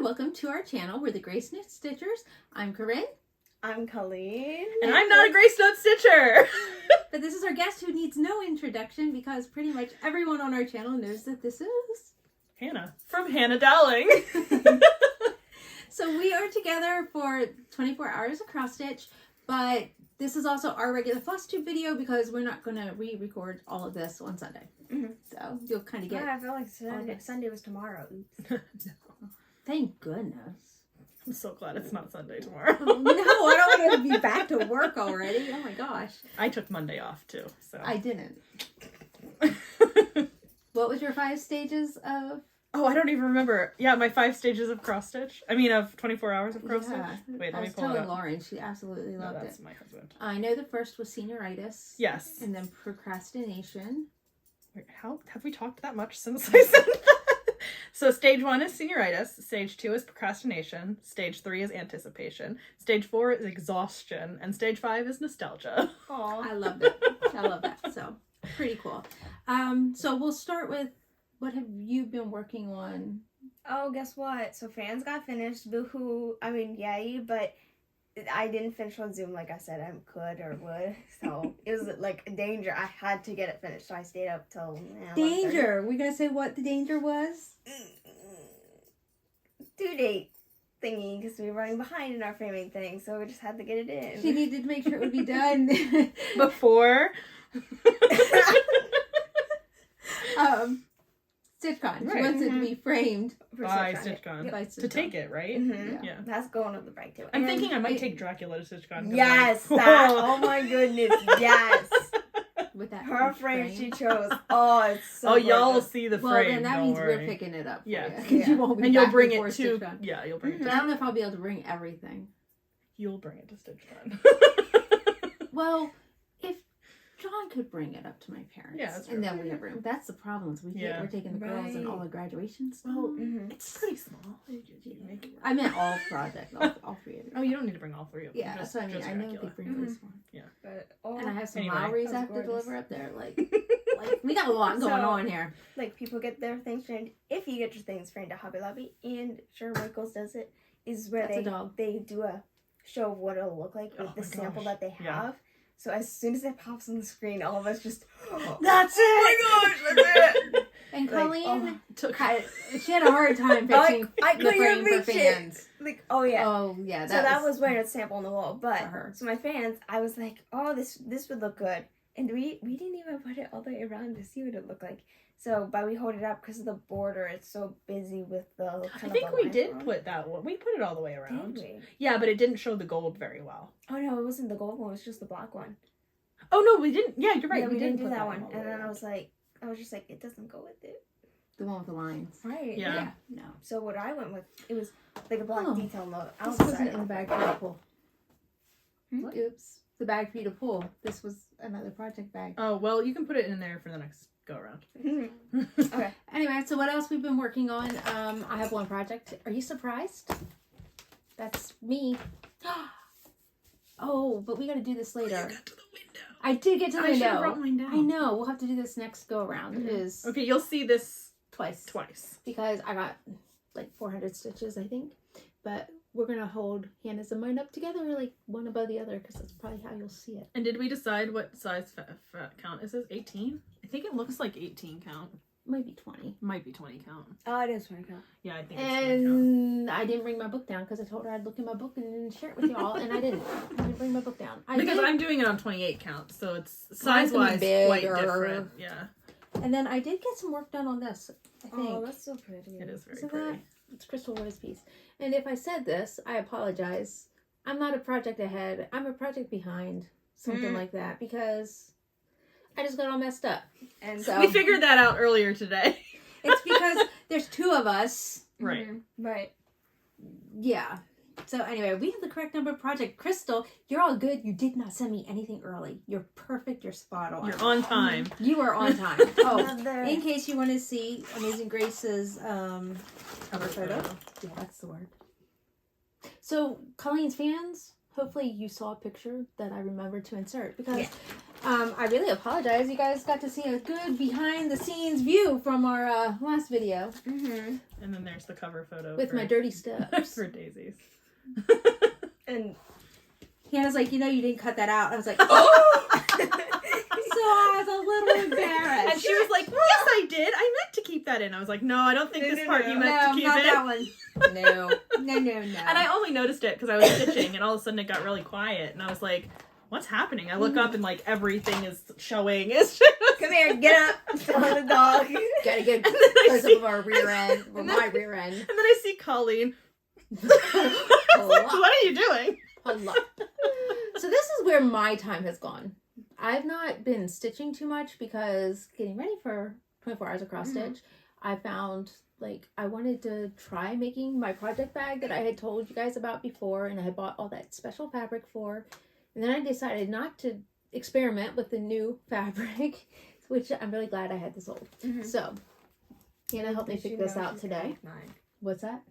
welcome to our channel. We're the GraceNotesStitchers. I'm Corrin. I'm Colleen. And I'm not a GraceNotesStitcher. But this is our guest who needs no introduction because pretty much everyone on our channel knows that this is... Hannah. From Hannah Dowling. So we are together for 24 hours of cross stitch, but this is also our regular Flosstube video because we're not going to re-record all of this on Sunday. Mm-hmm. So you'll kind of get... Yeah, I feel like Sunday was tomorrow. No. Thank goodness. I'm so glad it's not Sunday tomorrow. No, I don't want to be back to work already. Oh my gosh. I took Monday off too, so. I didn't. What was your 5 stages of... Oh, I don't even remember. Yeah, my 5 stages of cross stitch. I mean, of 24 hours of cross stitch. Wait, let me pull it telling up. Lauren, she absolutely loved it. That's my husband. I know the first was senioritis. Yes. And then procrastination. Wait, how have we talked that much since I said that? So stage 1 is senioritis. Stage 2 is procrastination. Stage 3 is anticipation. Stage 4 is exhaustion. And stage 5 is nostalgia. Aww. I loved it. I love that. So pretty cool. So we'll start with, what have you been working on? Oh, guess what? So fans got finished. Boo-hoo. I mean, yay, but I didn't finish on Zoom like I said I could or would. So it was like a danger. I had to get it finished. So I stayed up till... Danger. We're going to say what the danger was? Due date thingy, because we were running behind in our framing thing. So we just had to get it in. She needed to make sure it would be done. Before. StitchCon. She Right. wants it to be framed. By StitchCon. By To take it, right? Mm-hmm. Yeah. That's going on the break too. I'm thinking I might take Dracula to StitchCon. Yes, like, that. Oh my goodness, yes. With that Her frame she chose. Oh, it's so. Oh, y'all will gorgeous. see the frame. Well, then that don't means worry. we're picking it up. Yeah. Because you won't be And you'll back bring before it to. StitchCon. Yeah, you'll bring it But to. I don't know if I'll be able to bring everything. You'll bring it to StitchCon. Well, if John could bring it up to my parents, Yeah, that's and then we have room. That's the problem. Is we're taking the girls and all the graduations. Well, Mm-hmm. it's pretty small. You make it work. I meant all projects, all 3 of them. Oh, you don't need to bring all 3 of them. Yeah, just, that's what I mean. just I know Dracula. they bring this one, But and I have some Anyway. Lowry's I That have was to gorgeous. deliver up there. Like we got a lot going on here. like people get their things framed. If you get your things framed at Hobby Lobby, and Sure Michaels does it, is where That's a dog. they do a show of what it'll look like with Oh the my sample gosh. that they have. Yeah. So as soon as it pops on the screen, all of us just That's it! oh my gosh, that's it! And Like, Colleen, Took she had a hard time fixing I the couldn't frame even for reach it. fans. Like, oh yeah. Oh yeah, So that was where it's sample on the wall. But For her. so my fans, I was like, oh, this would look good, and we didn't even put it all the way around to see what it looked like. So, but we hold it up because of the border. It's so busy with the. I think we did put that one. We put it all the way around. Did we? Yeah, but it didn't show the gold very well. Oh no, it wasn't the gold one. It was just the black one. Oh no, we didn't. Yeah, you're right. Yeah, we didn't do put that one. all the And way then I around. was just like, it doesn't go with it. the one with the lines. Right. Yeah. No, So what I went with, it was like a black detail on the this outside. wasn't in the bag for you to pull. Hmm? Oops, the bag for you to pull. This was another project bag. Oh well, you can put it in there for the next go around. Okay. Anyway, so what else we've been working on? I have one project. Are you surprised? That's me. Oh, but we got to do this later. Got to the window. I did get to the I should have window. brought mine down. I know. We'll have to do this next go around. Mhm. It is Okay, you'll see this twice twice. because I got like 400 stitches, I think. But we're gonna hold Hannah's and mine up together, like one above the other, because that's probably how you'll see it. And did we decide what size count? Is this 18? I think it looks like 18 count. Maybe 20. Might be 20 count. Oh, it is 20 count. Yeah, I think it's 20 count. And I didn't bring my book down because I told her I'd look in my book and share it with y'all, and I didn't. I didn't bring my book down. Because I'm doing it on 28 count, so it's Mine's gonna size-wise be quite bigger. different. Yeah, And then I did get some work done on this, I think. Oh, that's so pretty. it is very Isn't pretty. that? It's Crystal Rose piece. And if I said this, I apologize. I'm not a project ahead. I'm a project behind. Something like that. Because I just got all messed up. And So- We figured that out earlier today. It's because there's 2 of us. Right. Right. Yeah. So anyway, we have the correct number of project. Crystal, you're all good. You did not send me anything early. You're perfect. You're spot on. You're on time. You are on time. Oh, Another- in case you want to see Amazing Grace's cover photo. Yeah, that's the word. So, Colleen's fans, hopefully you saw a picture that I remembered to insert because I really apologize. You guys got to see a good behind-the-scenes view from our last video. Mm-hmm. And then there's the cover photo With my dirty steps. for Daisy's. And Hannah's like, you didn't cut that out. I was like, oh! So I was a little embarrassed. And she was like, yes, I did. I meant to keep that in. I was like, no, I don't think this part you meant to keep not in. that one. No. And I only noticed it because I was stitching, and all of a sudden it got really quiet, and I was like, what's happening? I look up and like everything is showing. It's just... Come here, get up. On the dog. Gotta get close up of our rear end, or my rear end. And then I see Colleen. What are you doing? So this is where my time has gone. I've not been stitching too much because getting ready for 24 hours of cross stitch, I found like I wanted to try making my project bag that I had told you guys about before, and I had bought all that special fabric for. And then I decided not to experiment with the new fabric, which I'm really glad I had this old. So, Hannah helped me pick this out today. What's that?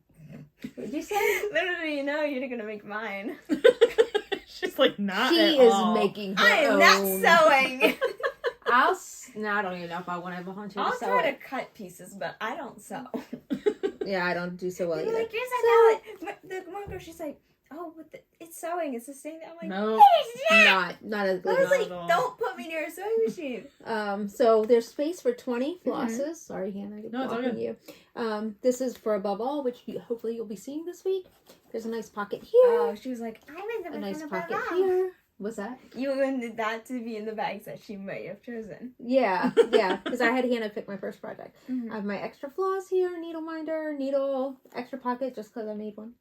What did you say? Literally, you're gonna make mine. She's like, not She at is all. making her I am own. not sewing. No, I don't even know if I want to volunteer to I'll sew try it. to cut pieces, but I don't sew. Yeah, I don't do so well People either. are like, yes, I know it. The one girl, she's like, oh, it's sewing. It's the same. I'm like, No. Not as I good. was like, at all. don't put me near a sewing machine. So there's space for 20 flosses. Sorry, Hannah, I'm No, it's all blocking you. This is for above all, which hopefully you'll be seeing this week. There's a nice pocket here. Oh, she was like, I'm in the a nice of pocket bag. here. What's that? You wanted that to be in the bags that she might have chosen. Yeah, because I had Hannah pick my first project. I have my extra floss here, needle minder, needle, extra pocket, just because I made one.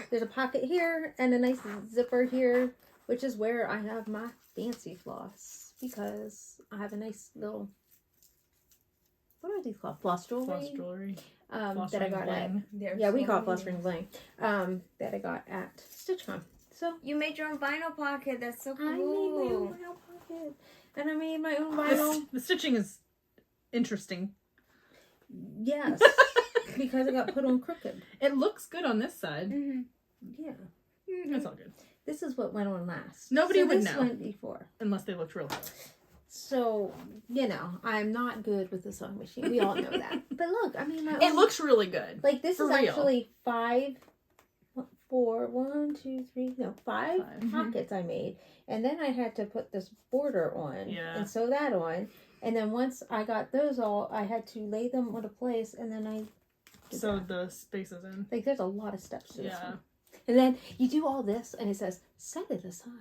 There's a pocket here and a nice zipper here, which is where I have my fancy floss, because I have a nice little, what are these called? Floss jewelry? Floss jewelry. That I got at, There's we so call it many floss ring names. bling, that I got at StitchCon. So You made your own vinyl pocket. That's so cool. I made my own vinyl pocket, and I made my own vinyl. The stitching is interesting. Yes, because it got put on crooked. It looks good on this side. Yeah, It's all good. this is what went on last. Nobody would this know. went before. Unless they looked real good. So, I'm not good with the sewing machine. We all know that. But look, I mean, It looks really good. like this for is real. actually 5 pockets I made, and then I had to put this border on and sew that on, and then once I got those all, I had to lay them into place, and then I sewed the spaces in. like there's a lot of steps to this Yeah. one. And then you do all this, and it says set it aside.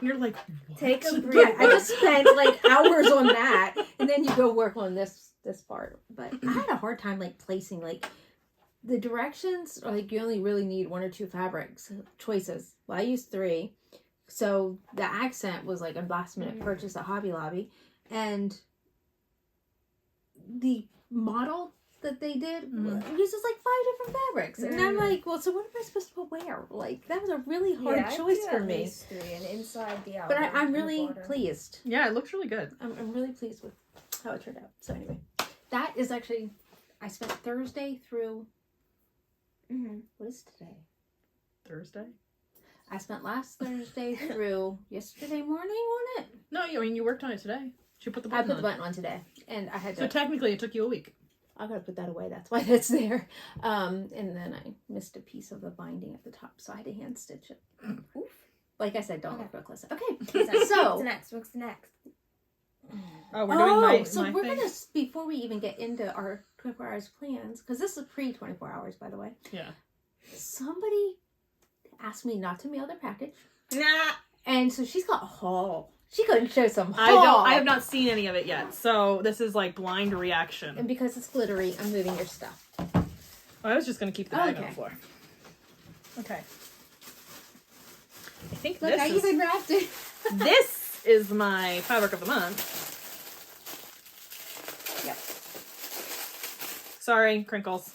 You're like, what? Take a Yeah, break. I just spent like hours on that, and then you go work on this part. But I had a hard time like placing like the directions. Like you only really need 1 or 2 fabrics choices. Well, I used 3, so the accent was like a last minute purchase at Hobby Lobby, and the model that they did uses like 5 different fabrics, and I'm like, well, so what am I supposed to wear? Like that was a really hard choice for me. 3 and inside the outer. But I'm and the really border. pleased. Yeah, it looks really good. I'm really pleased with how it turned out. So anyway, that is actually, I spent Thursday through, what is today? Thursday? I spent last Thursday through yesterday morning on it. No, I mean, you worked on it today. You put the I button put the on. button on today, and I had So to, technically it took you a week. I gotta put that away, that's why that's there. And then I missed a piece of the binding at the top, so I had to hand stitch it. Oof. Like I said, don't look reckless. Okay, What's so, next? What's next? Oh, we're doing my so my we're thing. gonna, before we even get into our 24 hours plans, because this is pre-24 hours, by the way. Yeah. Somebody asked me not to mail their package, Nah. and so she's got a haul. She couldn't show some haul. I have not seen any of it yet, so this is like blind reaction. And because it's glittery, I'm moving your stuff. Oh, I was just gonna keep the bag on Okay. the floor. Okay. I think Look, I this is even wrapped it. this is my fabric of the month. Yep. Sorry, crinkles.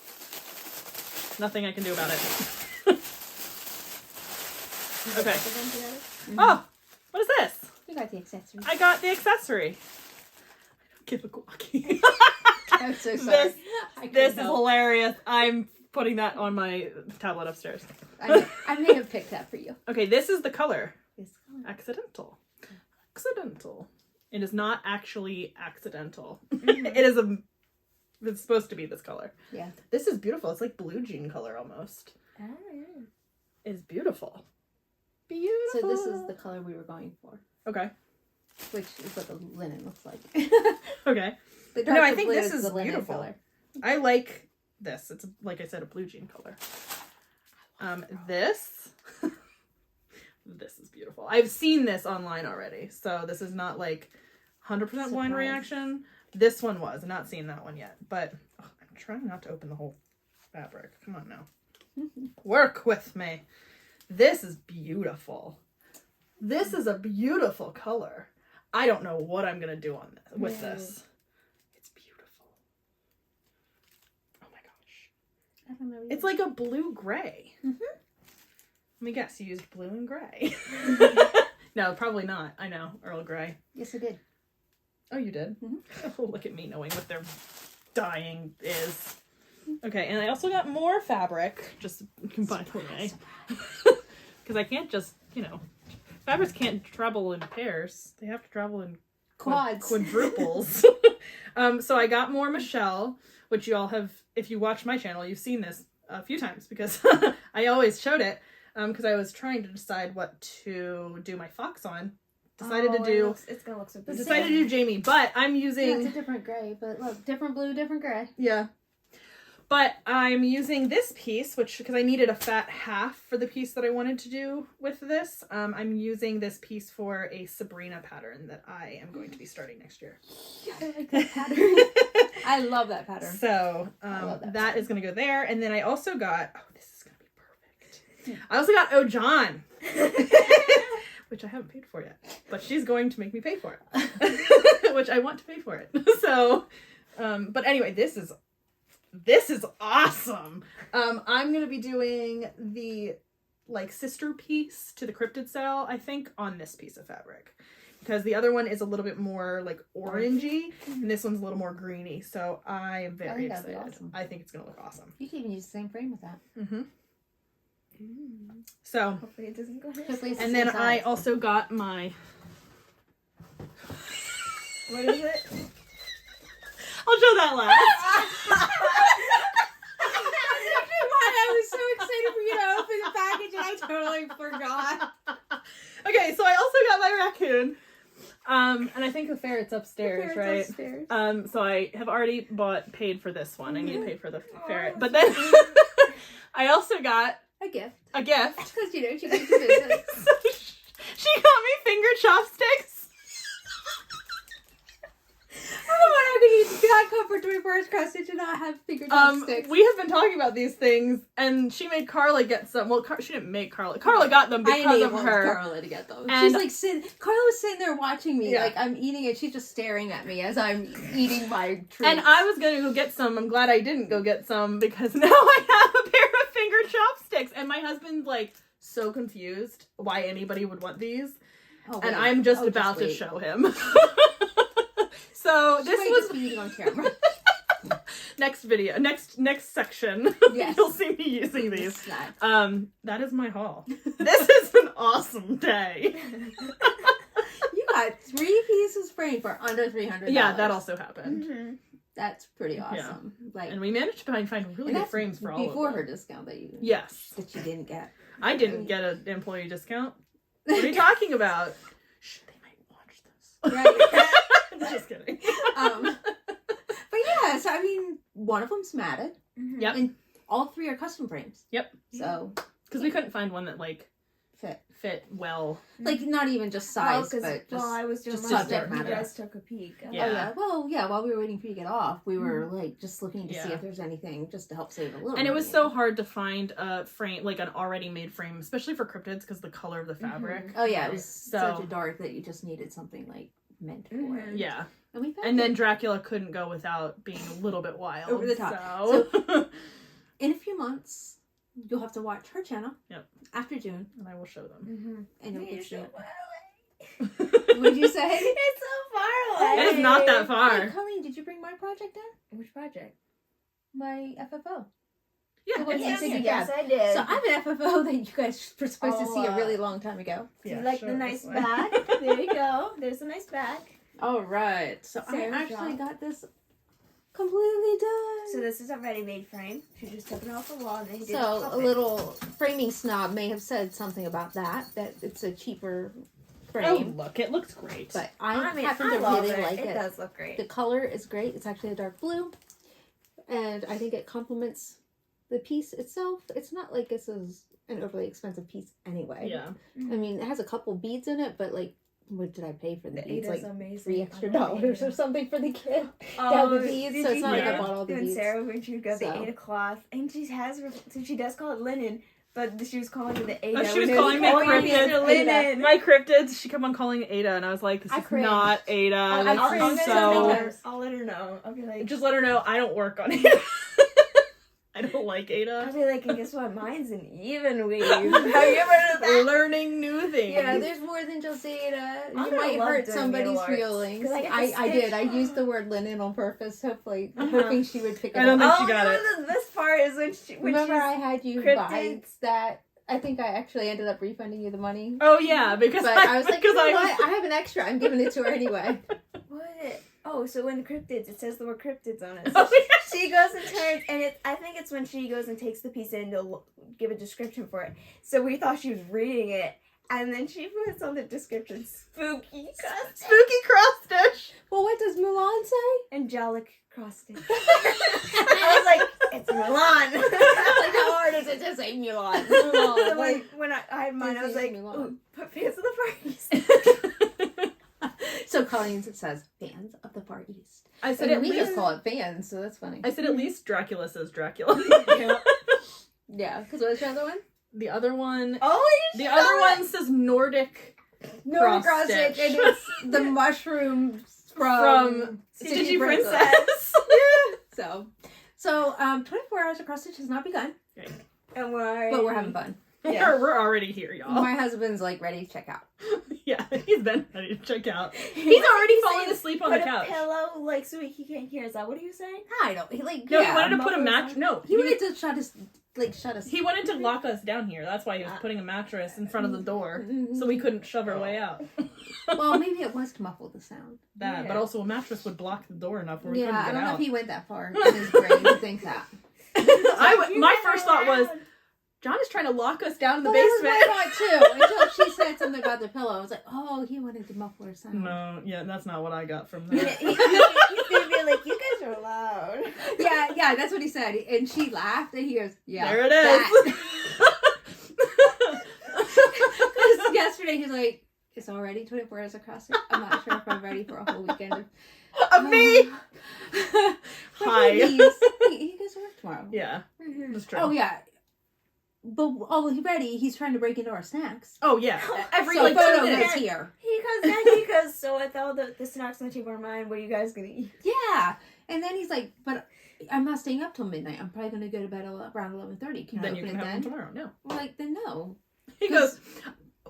Nothing I can do about it. Okay. Oh, what is this? You got the accessory. I got the accessory. I don't give a guac. I'm so sorry. This is hilarious. I'm putting that on my tablet upstairs. I may have picked that for you. Okay, this is the color. This color. Accidental. accidental. It is not actually accidental. Mhm. It's supposed to be this color. Yeah. This is beautiful. It's like blue jean color almost. Oh, yeah. It's beautiful. Beautiful. So this is the color we were going for, Okay. which is what the linen looks like. Okay. The No, I darker think blue this is the linen beautiful. color. I like this. It's, like I said, a blue jean color. This. This is beautiful. I've seen this online already, so this is not like 100% blind Surprise. reaction. This one was. I'm not seeing that one yet, but I'm trying not to open the whole fabric. Come on now. Work with me. This is beautiful. This is a beautiful color. I don't know what I'm going to do on this, with this. It's beautiful. Oh my gosh. I don't know. It's like a blue-gray. Let me guess, you used blue and gray. No, probably not. I know, Earl Grey. Yes, I did. Oh, you did? Oh, look at me knowing what their dyeing is. Okay, and I also got more fabric, just by the way. Because I can't just, fabrics can't travel in pairs. They have to travel in Quads. quadruples. So I got more Michelle, which you all have, if you watch my channel, you've seen this a few times because I always showed it. Because I was trying to decide what to do my fox on. Decided It's gonna look so good. decided to do Jamie, but I'm Yeah, using it's a different gray, but look, different blue, different gray. yeah. But I'm using this piece, which because I needed a fat half for the piece that I wanted to do with this. I'm using this piece for a Sabrina pattern that I am going to be starting next year. I like that pattern. I love that pattern. So love that that is going to go there, and then I also got this is going to be perfect. I also got Oh John. Which I haven't paid for yet, but she's going to make me pay for it, which I want to pay for it. So, but anyway, this is awesome. I'm going to be doing the sister piece to the cryptid cell, I think, on this piece of fabric because the other one is a little bit more orangey and this one's a little more greeny. So I am very excited. Awesome. I think it's going to look awesome. You can even use the same frame with that. Mm-hmm. So, Hopefully it doesn't go Hopefully it's the and same then I size. also got my... What is it? I'll show that last. I was so excited for you to open the package and I totally forgot. Okay, so I also got my raccoon. And I think the ferret's upstairs, right? Upstairs. So I have already paid for this one. I need to pay for the ferret. But then I also got A gift. a gift. Because, she came to visit. She got me finger chopsticks. How could you not come for 24 cross stitch and not have finger chopsticks? We have been talking about these things, and she made Carla get some. Well, she didn't make Carla. Carla got them because of her. Carla to get them. And- She's like Carla was sitting there watching me, Yeah. like I'm eating it. She's just staring at me as I'm eating my treat. And I was going to go get some. I'm glad I didn't go get some because now I have a pair of finger chopsticks. And my husband's so confused why anybody would want these. Oh, And wait. I'm just Oh, about to wait. show him. So this Wait, was just be eating on camera. next video, next section. Yes. You'll see me using these. Snacks. That is my haul. This is an awesome day. You got 3 pieces framed for under $300. Yeah, that also happened. Mm-hmm. That's pretty awesome. Like, And we managed to find really and good that's frames for all of them. before her discount that you Yes. that you didn't get. I didn't get an employee discount. What are you talking about? Shh, they might watch this. Right. Just kidding. But yeah, so I mean, one of them's matted. Yep. And all 3 are custom frames. Yep. So Because we couldn't find one that fit. well. Like not even just size, but just while I was doing just my subject stuff, you matter. guys took a peek. Yeah. Oh yeah. Well, yeah. While we were waiting for you to get off, we were just looking to see Yeah. if there's anything just to help save a little. And it was money. so hard to find a frame, an already made frame, especially for cryptids because the color of the fabric. Oh yeah, it was So- such a dark that you just needed something meant for it. Yeah. And we found And then it. Dracula couldn't go without being a little bit wild. Over the top. So, In a few months, you'll have to watch her channel. Yep. After June, and I will show them. Mm-hmm. and you'll get to see so it. far away. What'd you say? It's so far away. It's not that Hey, far. Colleen, did you bring my project in? Which project? My FFO. Yeah. The ones you Yes, said you yes, grabbed. I did. So I have an FFO that you guys were supposed to see a Oh, really long time ago. Do you Yeah, like show the it nice this way. bag? There you go. There's a nice bag. All right. So Sarah I actually John. got this completely done. So this is a ready-made frame. She just took it off the wall and then he did So pop a it. little framing snob may have said something about that it's a cheaper Oh, frame. look, it looks great. But I happen I to love really it. like It it. does look great. The color is great. It's actually a dark blue. And I think it complements the piece itself. It's not like this is an overly expensive piece anyway. yeah. I mean, it has a couple beads in it, but like, what did I pay for the beads? Ada's Like amazing. $3 extra I love dollars Ada. or something for the kid. Oh, the beads, did so it's you not like I hear bought all the when beads. Sarah, when she got the So. Ada cloth, and she has, so she does call it linen, but she was calling it the Ada. Oh, she was when it calling me oh, cryptid. it's linen. My cryptids, she kept on calling it Ada, and I was like, this I is cringed. not Ada. I'll This is I'll let her know. I'll be like, Just let her know I don't work on Ada. I don't like I'll Ada. be like, and guess what? Mine's an even weave. Have you ever heard of that? Learning new things. Yeah, there's more than just Ada. I'm You gonna might love hurt doing somebody's needle arts, feelings. 'cause I get to I did. stitch. I used the word linen on purpose, hopefully, Uh-huh. hoping she would pick it I don't up. think she got it. The best part is when Remember, she's, I had you cryptids. buy that. I think I actually ended up refunding you the money. Oh yeah, because But I was like, you know I what? I have an extra. I'm giving it to her anyway. what? Oh, so when the cryptids, it says the word cryptids on it. Oh, yeah. She goes and turns, and I think it's when she goes and takes the piece in to give a description for it. So we thought she was reading it, and then she puts on the description, spooky cross, Spooky cross stitch. Well, what does Mulan say? angelic cross stitch. I was like, it's Mulan. Like, how hard is it to say Mulan? Mulan. So when I had mine, I was like, Mulan. ooh, put fans of the parties. So Colleen says, fans of the Far East. I said And at we least. just call it fans, so that's funny. I said at least Dracula says Dracula. Yeah, because what's the other one? The other one. Oh, The other one says Nordic Nordic cross stitch, stitch. and it's the mushrooms from Stitchy Princess. So 24 hours of cross stitch has not begun, and we're but we're having fun. Yeah. We're already here, y'all. My husband's like ready to check out. Yeah, he's been ready to check out. He's already falling asleep on the put couch. a pillow like so he can't hear. Is that what are you saying? I don't. He like No, yeah, he wanted to put a mufflers match. on. No, He wanted to shut us. He wanted to lock us down here. That's why he was putting a mattress in front of the door, so we couldn't shove our way out. Well, maybe it was to muffle the sound. That, Yeah. but also a mattress would block the door enough where we Yeah, couldn't I get don't know out. if he went that far in his brain to think that. My first thought was, John is trying to lock us down in the Well, that basement. was my thought too. Until she said something about the pillow, I was like, "Oh, he wanted to muffle her sound." No, yeah, that's not what I got from He's that. gonna be like, you guys are loud. Yeah, that's what he said, and she laughed, and he goes, "Yeah, There it that." is. 'Cause yesterday he's like, "It's already 24 hours across it. I'm not sure if I'm ready for a whole weekend of Of me. Hi. He goes to work tomorrow. Yeah, that's true. Oh yeah. But he's ready. He's trying to break into our snacks. Oh yeah. Every So like 2 photo minutes. is here. He goes, so with all the snacks on the table are mine, what are you guys gonna eat? Yeah, and then he's like, "But I'm not staying up till midnight. I'm probably gonna go to bed around 11:30. Can I Then open you it can have then?" them tomorrow. No. I'm like, then no. He goes,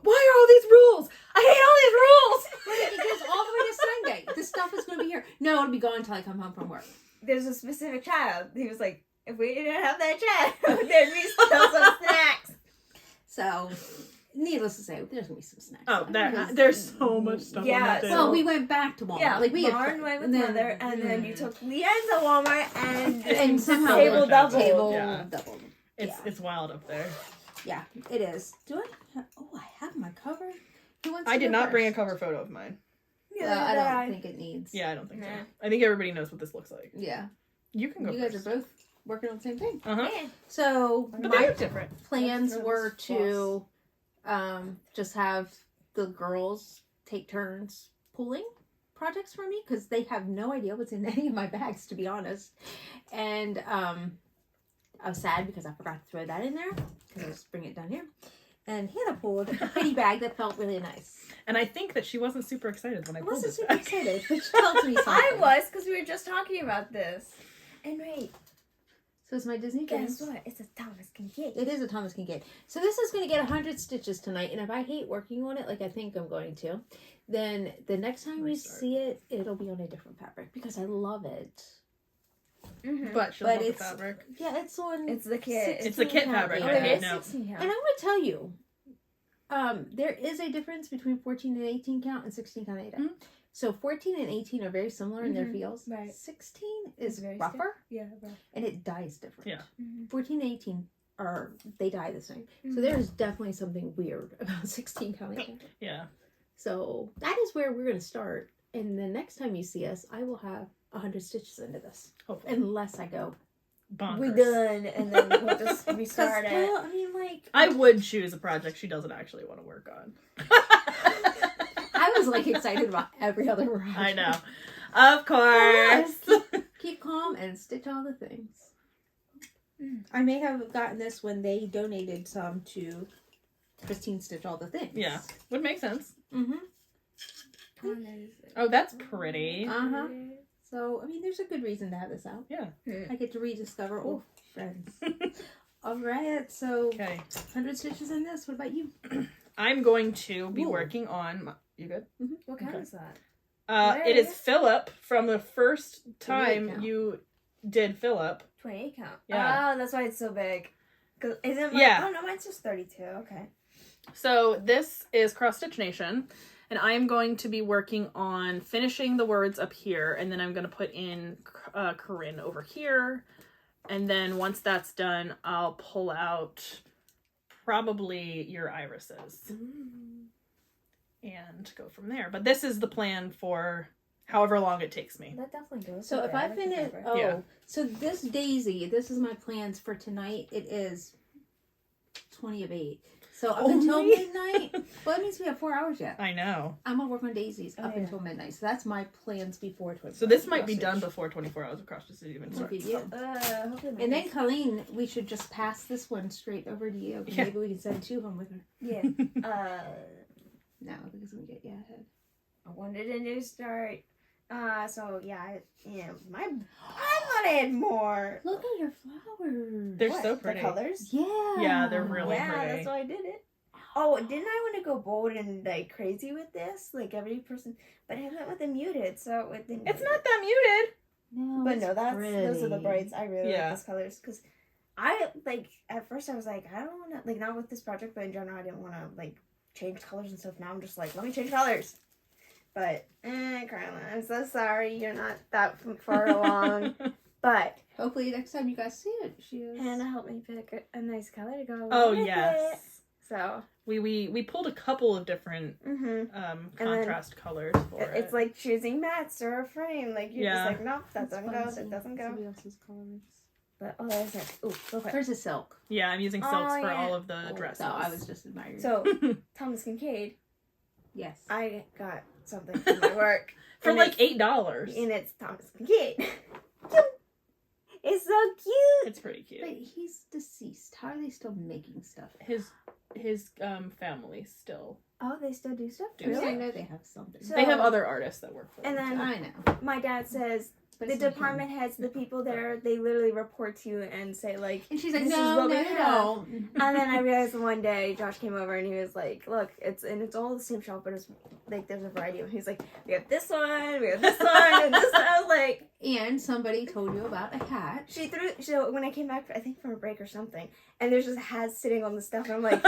why are all these rules? I hate all these rules. It goes all the way to Sunday. This stuff is gonna be here. No, it'll be gone until I come home from work. There's a specific child. He was like, if we didn't have that child, there'd be still some snacks. So, needless to say, there's gonna be some snacks. Oh, Because- there's so much stuff Yeah, on that table. Well, we went back to Walmart. Yeah, like we Lauren went with then- mother, and then you took Leanne to Walmart, and somehow table the double. table Yeah. doubled. It's wild up there. Yeah, it is. Do I? Oh, I have my cover. Who wants I to did go not bring a first? cover photo of mine. Yeah, I that don't think it needs. Yeah, I don't think Nah. so. I think everybody knows what this looks like. Yeah. You can go You guys first. are both working on the same thing. Uh-huh. Yeah. So But my they're different. plans Let's throw were this to just have the girls take turns pulling projects for me because they have no idea what's in any of my bags, to be honest. And I was sad because I forgot to throw that in there because I was bringing it down here. And Hannah pulled a pretty bag that felt really nice. And I think that she wasn't super excited when I I pulled wasn't this super back. excited, but she tells me something. I was, because we were just talking about this. And wait, So it's my Disney guess thing. what? It's a Thomas Kincaid. It is a Thomas Kincaid. So this is going to get 100 stitches tonight, and if I hate working on it, like I think I'm going to, then the next time we Restart. see it, it'll be on a different fabric because I love it. But she'll But want the it's- fabric. Yeah, it's on. It's the kit. It's the kit fabric. Yeah. I hate no. 16 count. And I'm going to tell you, there is a difference between 14 and 18 count and 16 count Ada. Mhm. So 14 and 18 are very similar in their Mhm. feels. Right. 16 is very rougher Yeah, right. and it dies different. Yeah. 14 and 18 they die the same. Mhm. So there is definitely something weird about 16 count Ada. Yeah. So that is where we're going to start. And the next time you see us, I will have 100 stitches into this. Hopefully. Unless I go. Bonkers. We done, and then we'll just restart it. Well, I mean, like. I would choose a project she doesn't actually want to work on. I was like excited about every other project. I know. Of course. Keep calm and stitch all the things. I may have gotten this when they donated some to Christine Stitch All the Things. Yeah. Would make sense. Mm-hmm. Oh, that's pretty. Uh-huh. So, I mean, there's a good reason to have this out. Yeah. I get to rediscover old friends. All right, so Okay. 100 stitches in this. What about you? I'm going to be Ooh. working on... You good? What kind Okay. is that? It is Philip from the first 28 time count. you did Philip. 28 count. Yeah. Oh, that's why it's so big. Cause isn't mine? Yeah. Oh no, mine's just 32. Okay. So this is Cross Stitch Nation, and I am going to be working on finishing the words up here, and then I'm going to put in Corrin over here, and then once that's done, I'll pull out probably your irises and go from there. But this is the plan for however long it takes me. That definitely goes. So if I finish... Oh, Yeah. so this Daisy, this is my plans for tonight. It is 20 of 8. So up until Only? midnight... Well, that means we have 4 hours yet. I know. I'm gonna work on daisies up yeah. until midnight. So that's my plans before 24 So this hours might be of done stitch. before 24 hours of Cross Stitch even If starts. you do. Hopefully And then Colleen, we should just pass this one straight over to you. Yeah. Maybe we can send 2 home with her. yeah. No, because we get ahead. I wanted a new start. So yeah, I thought I had more. Look at your flowers. They're What, so pretty. The colors. Yeah. Yeah, they're really Yeah, pretty. that's why I did it. Oh, didn't I want to go bold and like crazy with this? Like every person, but I went with the muted, so it didn't. It's not that muted. No, But it's no, those are the pretty. brights. I really Yeah. like those colors because I like at first I was like I don't want to like not with this project, but in general I didn't want to like change colors and stuff. Now I'm just like let me change colors. But Carla, I'm so sorry you're not that far along. But Hopefully next time you guys see it, she is. Hannah helped me pick a nice color to go. Oh with it. yes. So We pulled a couple of different then contrast colors for it. it's like choosing mats or a frame. Like you're Yeah. just like nope, that That's doesn't fun go. to That see doesn't go. somebody else's colors. But oh, there's it. Ooh, go quick. Where's the silk? Yeah, I'm using silks Oh, for yeah. all of the dresses. So I was just admiring. So Thomas Kincaid, yes. I got something for my work. for and like it's- $8. And it's Thomas Kincaid. Cute. It's so cute. It's pretty cute. But he's deceased. How are they still making stuff? His family still. Oh, they still do stuff? Do I mean, stuff. I know they have something. So- They have other artists that work for them. And then I know. my dad says But the it's not him. department heads, the people there, they literally report to you and say like, And she's like, This is no, what no, we no, have. no. and then I realized one day Josh came over and he was like, look, it's all the same shelf, but it's like there's a variety of. He's like, we have this one, we have this one, and this one. I was like, And somebody told you about a hat. she threw. So when I came back, I think from a break or something, and there's just hats sitting on the stuff, and I'm like,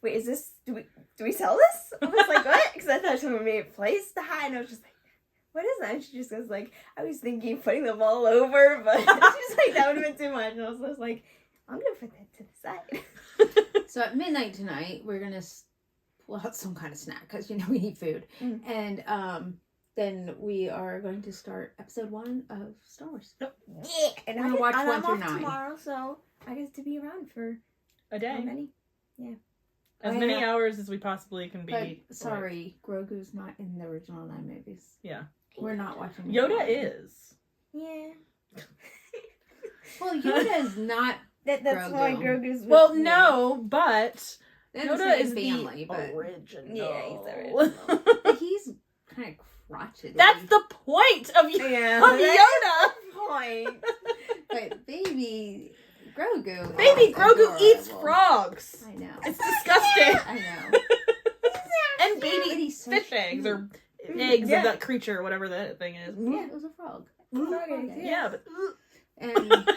wait, is this? Do we sell this? I was like, what? Because I thought someone may have placed the hat, and I was just like, what is that? And she just goes like, I was thinking putting them all over, but she's like, that would have been too much, and I was just like, I'm gonna put that to the side. So at midnight tonight, we're going to pull out some kind of snack because, you know, we need food. Mm. And then we are going to start episode 1 of Star Wars. Yeah, and We're gonna watch and 1 I'm through off 9. tomorrow, so I get to be around for A how day. many? As I many know. hours as we possibly can But be. sorry, Grogu's not in the original 9 movies. Yeah. We're not watching Yoda it. is. Yeah. Well, Yoda is not. That's Grogu. why Grogu's with Well, me. no, but That's Yoda the is same family, the but original. Yeah, he's the original. but he's kind of crotchety. That's the point of Yeah. Yoda. Point. But baby Grogu. Baby is Grogu eats adorable. frogs. I know. It's disgusting. I know. And But baby he's so fish eggs cute. or eggs Yeah. of that creature, whatever that thing is. Yeah, it was a frog. Frog eggs, Yeah, but And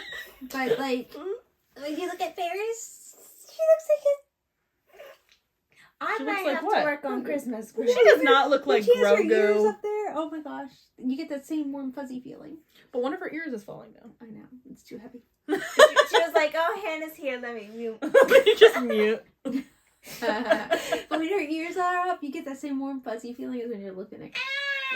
but like when you look at Ferris, she looks like it. I She might looks like have what? to work on Christmas. She does not look like she has her ears Grogu. up there. Oh my gosh, you get that same warm fuzzy feeling. But one of her ears is falling down. I know it's too heavy. She was like, "Oh, Hannah's here. Let me mute." You just mute. But when her ears are up, you get that same warm fuzzy feeling as when you're looking at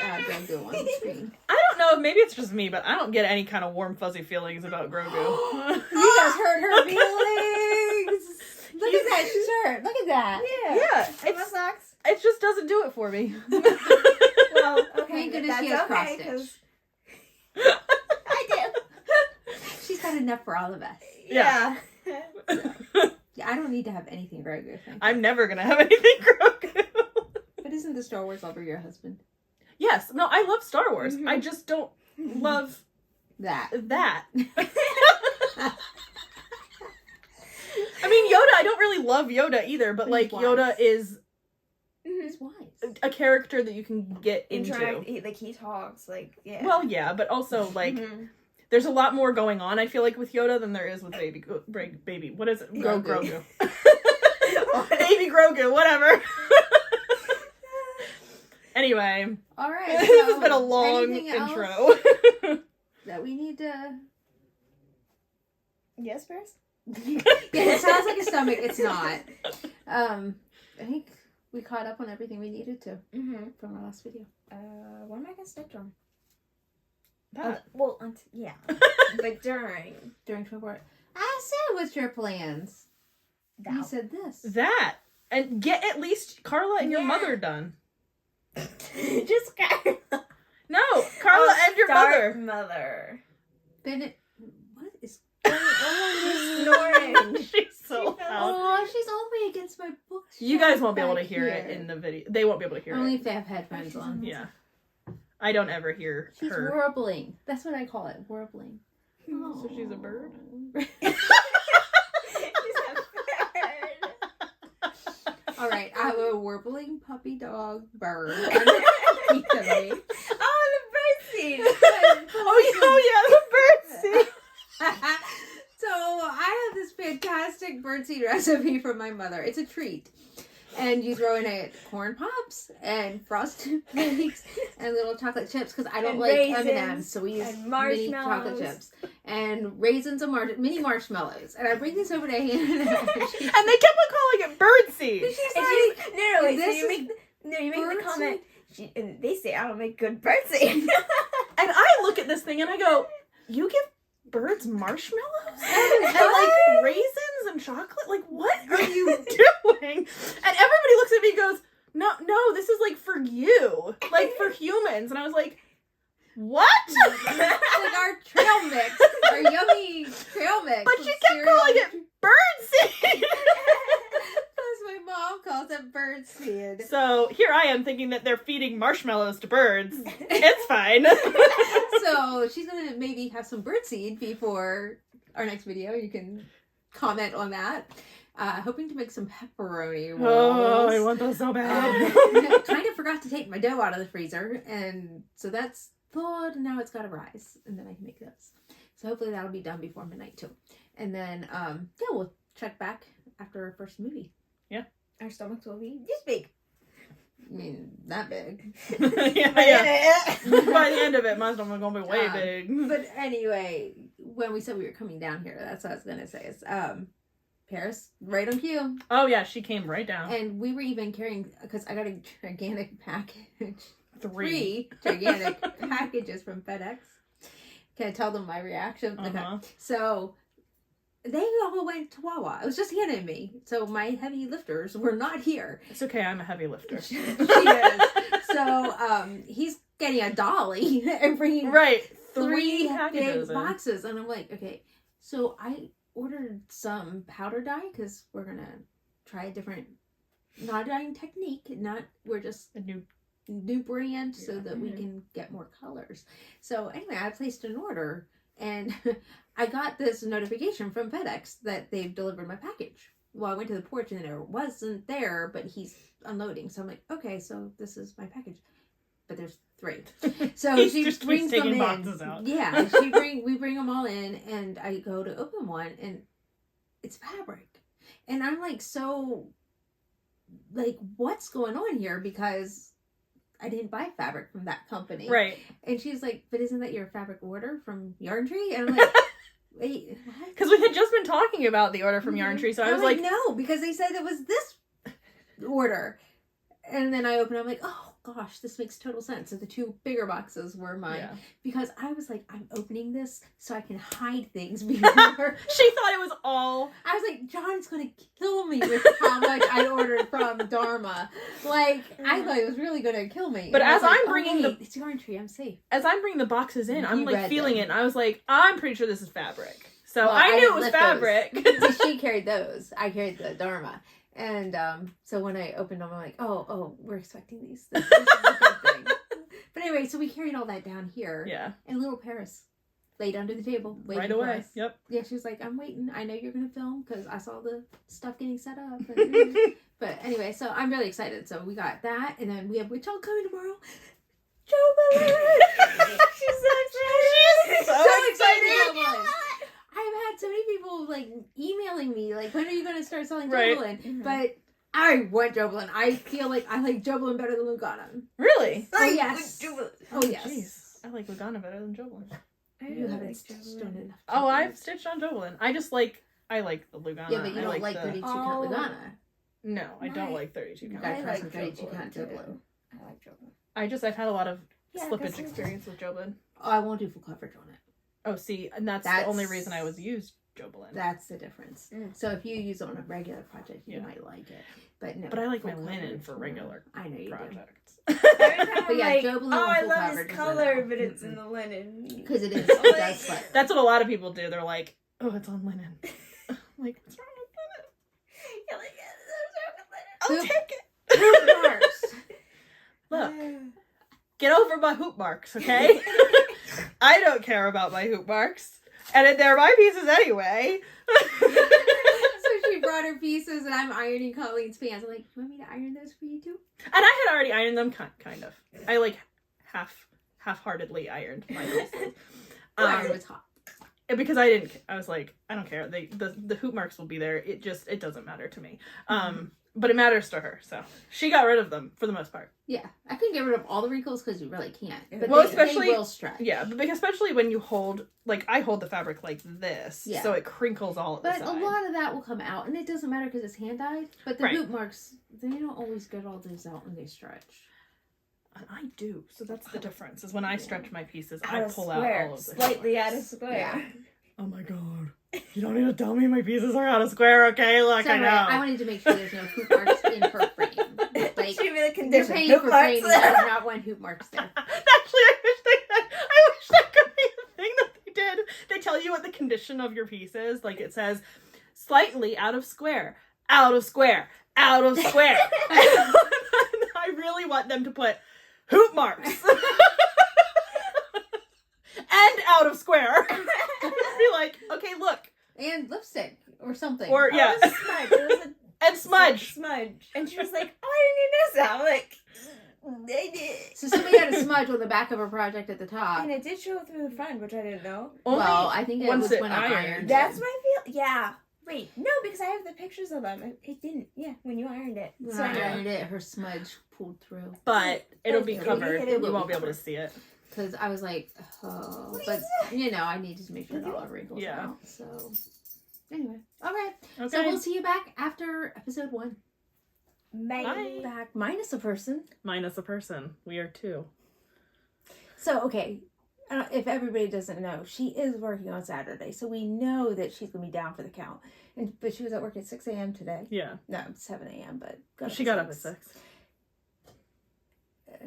Grogu on the screen. I don't know, maybe it's just me, but I don't get any kind of warm fuzzy feelings about Grogu. You guys hurt her feelings. Look at that shirt. Look at that. Yeah, And my socks. it just doesn't do it for me. Well, okay, Thank goodness that's she has okay, cross-stitch. 'cause I do. She's got enough for all of us. Yeah. Yeah, I don't need to have anything Grogu. I'm never gonna have anything Grogu. But isn't the Star Wars lover your husband? Yes, no, I love Star Wars. Mhm. I just don't love That. that. I mean, Yoda, I don't really love Yoda either, but But like he's Yoda wise. is He's wise. a character that you can get into. He talks like yeah. Well, yeah, but also like Mhm. there's a lot more going on. I feel like with Yoda than there is with baby. What is it? Grogu. Baby Grogu. Whatever. Anyway, All right. this has been a long anything else intro. that we need to. Yes, Ferris. Yeah, it sounds like a stomach. It's not. I think we caught up on everything we needed to from our last video. What am I gonna stitch on? That. Yeah, but during 24. I said, what's your plans? You that. said this. That. And get at least Carla and your Yeah. mother done. Just No, Carla and your mother. Mother. Bennett. What is. Snoring. She's so loud. Oh, she's all the way against my book. You guys won't be able to back hear it here. in the video. They won't be able to hear Only it. if they have headphones on. Yeah. I don't ever hear She's her. warbling. That's what I call it. Warbling. So she's a bird? All right, I have a warbling puppy dog bird. underneath of me. Oh, the bird seed. Oh yeah, the bird seed. So I have this fantastic birdseed recipe from my mother. It's a treat. And you throw in it corn pops and frosted flakes and little chocolate chips because I don't And like raisins M&Ms, so we use and mini chocolate marshmallows. chips and raisins and mini marshmallows. And I bring this over to Hannah. And they kept on calling it bird seed. She's And like, she's, no, wait, so this you is make the bird comment. And they say I don't make good bird seed. And I look at this thing and I go, you give birds marshmallows? And like raisins and chocolate? Like, what are you doing? And everybody looks at me and goes, no, this is like for you. Like for humans. And I was like, what? like our trail mix, our yummy trail mix. But with she kept cereal. calling it bird seed. That's my mom calls it bird seed. So here I am thinking that they're feeding marshmallows to birds. It's fine. So she's gonna maybe have some bird seed before our next video. You can comment on that. Hoping to make some pepperoni rolls. Oh, I want those so bad. Kind of forgot to take my dough out of the freezer, and so that's thawed. And now it's got to rise, and then I can make those. So hopefully that'll be done before midnight too. And then yeah, we'll check back after our first movie. Our stomachs will be this big. I mean, that big. yeah. By the end of it, my stomach's gonna be way big. But anyway, when we said we were coming down here, that's what I was gonna say. Is Paris right on cue, Oh yeah, she came right down. and we were even carrying because I got a gigantic package, 3. 3 gigantic packages from Fedex. Can I tell them my reaction? Uh-huh. Okay, so they all went to Wawa. It was just Hannah and me. So my heavy lifters were not here. It's okay, I'm a heavy lifter. She is. So he's getting a dolly and bringing Right. 3 packages big in. boxes. And I'm like, okay. So I ordered some powder dye because we're going to try a different knot dyeing technique. We're just A new brand so that we Mhm. can get more colors. So anyway, I placed an order and I got this notification from FedEx that they've delivered my package. Well, I went to the porch and it wasn't there, but he's unloading. So I'm like, okay, so this is my package. but there's 3. So He's she just brings them taking in. boxes out. Yeah, we bring them all in, and I go to open one, and it's fabric, and I'm like, so, like, what's going on here? Because I didn't buy fabric from that company, Right? And she's like, but isn't that your fabric order from Yarn Tree? And I'm like, wait, what? Because we had just been talking about the order from Yarn Tree, so I I'm was like, no, because they said it was this order. And then I opened it, I'm like, oh gosh, this makes total sense. So the 2 bigger boxes were mine. Yeah. Because I was like, I'm opening this so I can hide things before. She thought it was all. I was like, John's going to kill me with how much I ordered from Dharma. Like, I thought it was really going to kill me. But And I as was like, I'm bringing wait, it's Yarn Tree, I'm safe. As I'm bringing the boxes in, I'm You like read feeling them. it, and I was like, I'm pretty sure this is fabric. So Well, I knew didn't it was lift fabric. those. So she carried those. I carried the Dharma. And so when I opened them, I'm like, oh, we're expecting these. This is a good thing. But anyway, so we carried all that down here. Yeah. And little Paris laid under the table, waiting Right for away. us. Yep. Yeah, she was like, I'm waiting. I know you're going to film because I saw the stuff getting set up. But anyway, so I'm really excited. So we got that. And then we have Witch All coming tomorrow. Joe She's so excited. She's so excited. Joe I've had so many people like emailing me, like, when are you going to start selling Right. Joblin? Mhm. But I want Joblin. I feel like I like Joblin better than Lugana. Really? Oh, yes. Oh, yes. Jeez. I like Lugana better than Joblin. You haven't stitched on enough. Oh, Joblin. I've stitched on Joblin. I like the Lugana. Yeah, but you I don't like the... 32 count Oh. Lugana. No, I don't My- like 32 You count. gotta I try some like 32 Joblin, count too. Joblin. I like Joblin. I've had a lot of Yeah, slippage that's- experience with Joblin. Oh, I won't do full coverage on it. Oh, see, and that's the That's- only reason I was used Joblin. That's the difference. Mm. So if you use it on a regular project, you Yeah. might like it. But no. But I like full my linen coverage, for no. regular I know you do. projects. Every time But I'm yeah, like, Joblin oh, on I full love coverage this is color, enough. but it's in the linen. Because it is. Oh, It like- does flip. That's what a lot of people do. They're like, oh, it's on linen. I'm like, what's wrong with You're like, linen? I'll Hoop- take it. Hoop marks. Look, get over my hoop marks, okay? I don't care about my hoop marks. And they're my pieces anyway. So she brought her pieces, and I'm ironing Colleen's pants. I'm like, you want me to iron those for you too? And I had already ironed them, kind of. I like half-heartedly ironed my pieces. Iron was hot. Because I was like, I don't care. The hoop marks will be there. It doesn't matter to me. But it matters to her. So she got rid of them for the most part. Yeah, I couldn't get rid of all the wrinkles because you really can't. But Well, they especially- will stretch. Yeah, but especially when you hold, like, I hold the fabric like this, Yeah. so it crinkles all at But the a side. lot of that will come out, and it doesn't matter because it's hand dyed. But the Right. hoop marks, they don't always get all those out when they stretch. And I do, so that's the difference. Is when I stretch my pieces, out I of pull square, out all of the slightly hoop out of marks. square. Yeah. Oh my god! You don't need to tell me my pieces are out of square, okay? Like So I know. I wanted to make sure there's no hoop marks in her frame. Like, Should be the you're condition. paying Hoop for marks. framing, there's not one hoop marks there. Actually, I wish that could be a thing that they did. They tell you what the condition of your piece is. Like it says, slightly out of square, out of square, out of square. And I really want them to put hoop marks. And out of square. Be like, okay, look. And lipstick or something. Or, Oh, yeah. it was a smudge. It was a And smudge. smudge. And she was like, oh, I didn't notice that. I'm like, they did. So somebody had a smudge on the back of her project at the top. And it did show through the front, which I didn't know. Only Well, I think it once was it when I ironed. ironed. That's it. my feel. Yeah. Wait, no, because I have the pictures of them. It didn't. Yeah, when you ironed it. When So I I know. ironed it, her smudge pulled through. But it'll be It will covered. be- You it will won't be be able to covered. see it. Because I was like, oh. But, you know, I needed to make sure all the wrinkles Yeah. out. So, anyway. All right. Okay. So we'll see you back after episode 1. Bye. Back minus a person. Minus a person. We are 2. So, okay. If everybody doesn't know, she is working on Saturday. So we know that she's going to be down for the count. But she was at work at 6 a.m. today. Yeah. No, 7 a.m. But She got up at 6.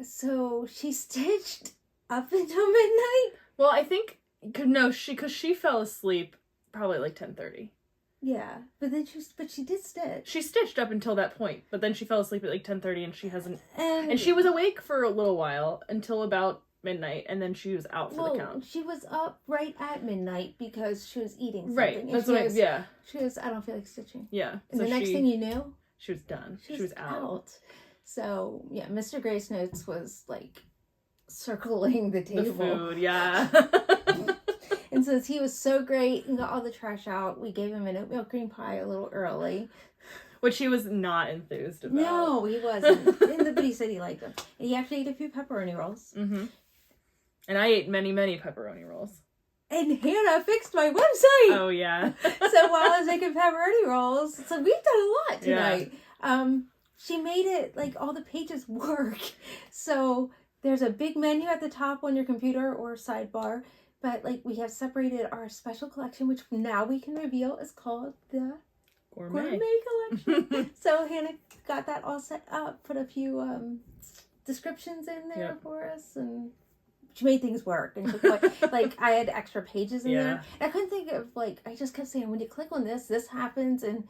So she stitched up until midnight? Well, I think because she fell asleep probably like 10:30. Yeah. But then she did stitch. She stitched up until that point, but then she fell asleep at like 10:30 and she hasn't And she was awake for a little while until about midnight and then she was out for the count. She was up right at midnight because she was eating something. Right. And That's she what goes, yeah. She goes, I don't feel like stitching. Yeah. And So the next thing you knew, she was done. She was out. So, yeah, Mr. Grace Notes was like circling the table. The food, yeah. And since he was so great and got all the trash out, we gave him an oatmeal cream pie a little early. Which he was not enthused about. No, he wasn't. But he said he liked them. And he actually ate a few pepperoni rolls. Mm-hmm. And I ate many, many pepperoni rolls. And Hannah fixed my website. Oh, yeah. So while I was making pepperoni rolls, so we've done a lot tonight. Yeah. She made it like all the pages work. So there's a big menu at the top on your computer or sidebar. But like we have separated our special collection, which now we can reveal is called the Gourmet Collection. So Hannah got that all set up, put a few descriptions in there for us, and she made things work. And took like I had extra pages in there. And I couldn't think of like I just kept saying when you click on this happens, and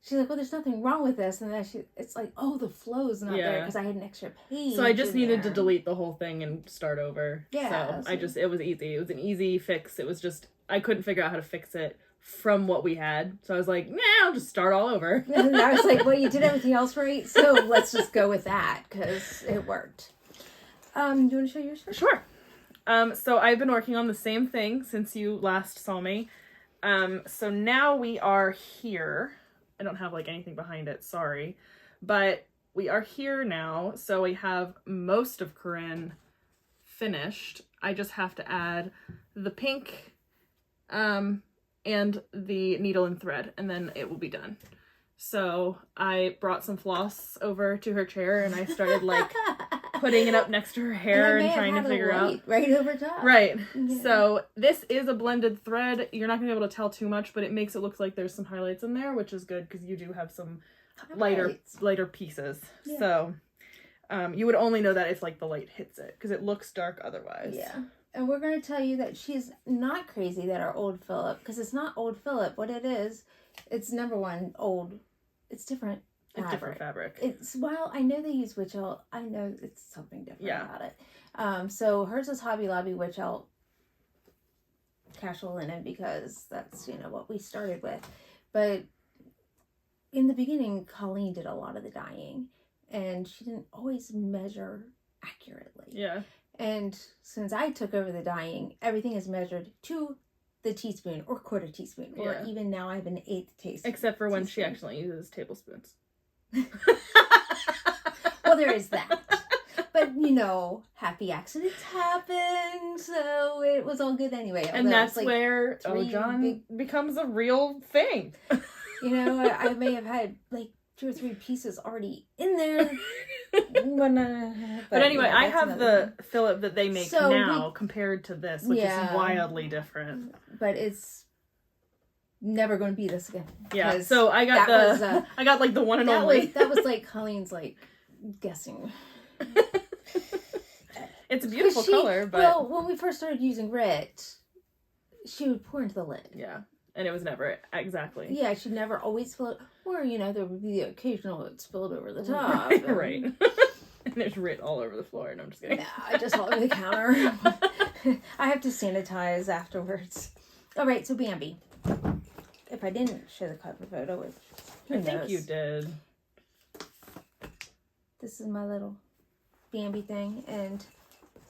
she's like, well, there's nothing wrong with this, and then it's like, oh, the flow's not there because I had an extra page. So I just needed to delete the whole thing and start over. Yeah. So it was easy. It was an easy fix. It was just I couldn't figure out how to fix it from what we had. So I was like, nah, I'll just start all over. And I was like, well, you did everything else right, so let's just go with that because it worked. Do you want to show yours first? Sure. So I've been working on the same thing since you last saw me. So now we are here. I don't have like anything behind it, sorry. But we are here now. So we have most of Corrin finished. I just have to add the pink, and the needle and thread, and then it will be done. So I brought some floss over to her chair, and I started like putting it up next to her hair and trying to figure out right over top. Right. Yeah. So this is a blended thread. You're not gonna be able to tell too much, but it makes it look like there's some highlights in there, which is good because you do have some lighter pieces. Yeah. So you would only know that if like the light hits it because it looks dark otherwise. Yeah. And we're going to tell you that she's not crazy that our old Phillip, because it's not old Phillip. What it is, it's number one, old. It's different fabric. It's different fabric. It's, well, I know they use witch elm. I know it's something different about it. So hers is Hobby Lobby witch elm casual linen because that's, what we started with. But in the beginning, Colleen did a lot of the dyeing, and she didn't always measure accurately. Yeah. And since I took over the dyeing, everything is measured to the teaspoon or quarter teaspoon, or even now I have an 1/8 teaspoon. Except for when she actually uses tablespoons. Well, there is that. But, happy accidents happen, so it was all good anyway. And that's like where John becomes a real thing. I may have had like 2 or 3 pieces already in there. But anyway, I have the Phillip that they make now compared to this, which is wildly different. But it's never going to be this again. Yeah, so I got I got like the one and only. That was like Colleen's like guessing. It's a beautiful color, but... Well, when we first started using RIT, she would pour into the lid. Yeah. And it was never exactly. Yeah, she'd never always fill it. Or, there would be the occasional it spilled over the top. Right. And there's RIT all over the floor. No, I'm just kidding. Yeah, just all over the counter. I have to sanitize afterwards. All right, so Bambi. If I didn't show the cover photo, I think you did. This is my little Bambi thing. And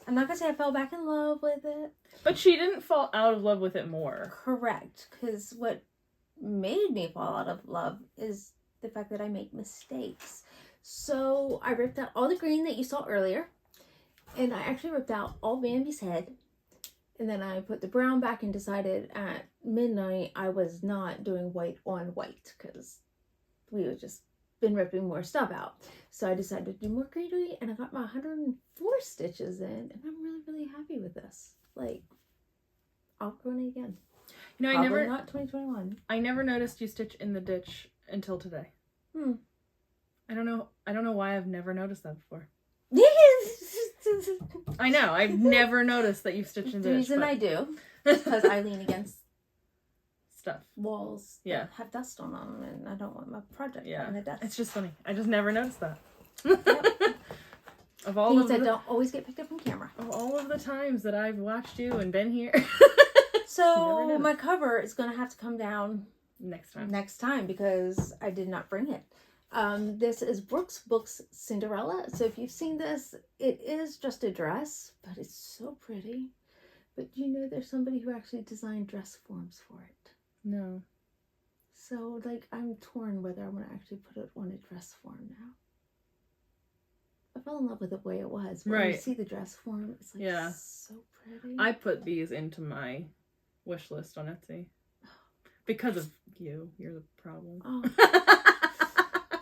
I'm not going to say I fell back in love with it. But she didn't fall out of love with it more. Correct. Because what made me fall out of love is the fact that I make mistakes. So I ripped out all the green that you saw earlier. And I actually ripped out all Bambi's head. And then I put the brown back and decided at midnight I was not doing white on white. Because we had just been ripping more stuff out. So I decided to do more greenery. And I got my 104 stitches in. And I'm really, really happy with this. Like, I'll go in it again. Probably not 2021. I never noticed you stitch in the ditch until today. I don't know why I've never noticed that before. I know. I've never noticed that you stitch in the ditch. The reason I do is because I lean against stuff. Walls that have dust on them, and I don't want my project in the dust. It's just funny. I just never noticed that. Yep. Of all things of that don't always get picked up on camera. Of all of the times that I've watched you and been here. So my cover is going to have to come down next time. Next time because I did not bring it. This is Brooks Books Cinderella. So if you've seen this, it is just a dress, but it's so pretty. But you know there's somebody who actually designed dress forms for it. No. So, like, I'm torn whether I want to actually put it on a dress form now. I fell in love with the way it was. But when you see the dress form, it's like so pretty. I put these into my wish list on Etsy. Because of you. You're the problem. Oh.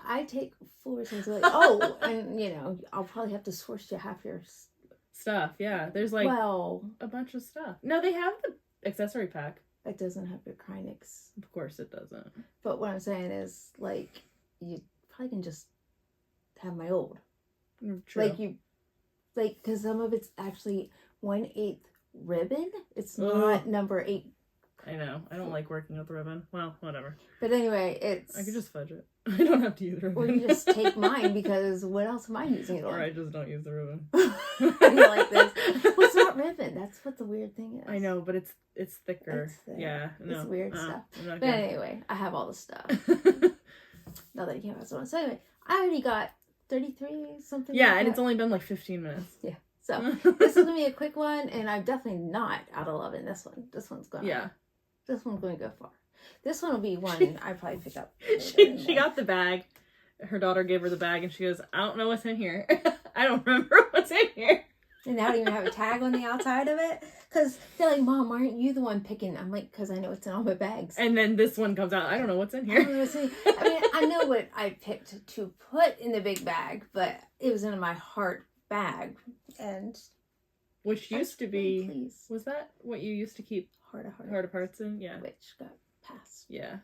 I take full responsibility. Oh, and, you know, I'll probably have to source you half your stuff. Yeah, there's like a bunch of stuff. No, they have the accessory pack. It doesn't have your Krynics. Of course it doesn't. But what I'm saying is, like, you probably can just have my old. True. Like, because some of it's actually 1/8 ribbon. It's not number 8. I know. I don't like working with ribbon. Well, whatever. But anye, I could just fudge it. I don't have to use ribbon. Or you just take mine, because what else am I using it on? Or I just don't use the ribbon. You're like this. Well, it's not ribbon. That's what the weird thing is. I know, but it's thicker. It's thick. Yeah. No. It's weird stuff. But good. anyway, I have all the stuff. Now that I came out. So anyway, I already got 33 something. Yeah, like and that. it's only been like 15 minutes. Yeah. So this is gonna be a quick one, and I'm definitely not out of loving this one. This one's going. Yeah. This one's going to go far. This one will be one I probably pick up. She got the bag. Her daughter gave her the bag, and she goes, "I don't know what's in here. I don't remember what's in here." And now I don't even have a tag on the outside of it, because they're like, "Mom, aren't you the one picking?" I'm like, "Because I know it's in all my bags." And then this one comes out. I don't know what's in I here. don't know what's in. I mean, I know what I picked to put in the big bag, but it was in my heart bag, and which used to be. Please. Was that what you used to keep Heart of Hearts in? Yeah. Which got passed. Yeah.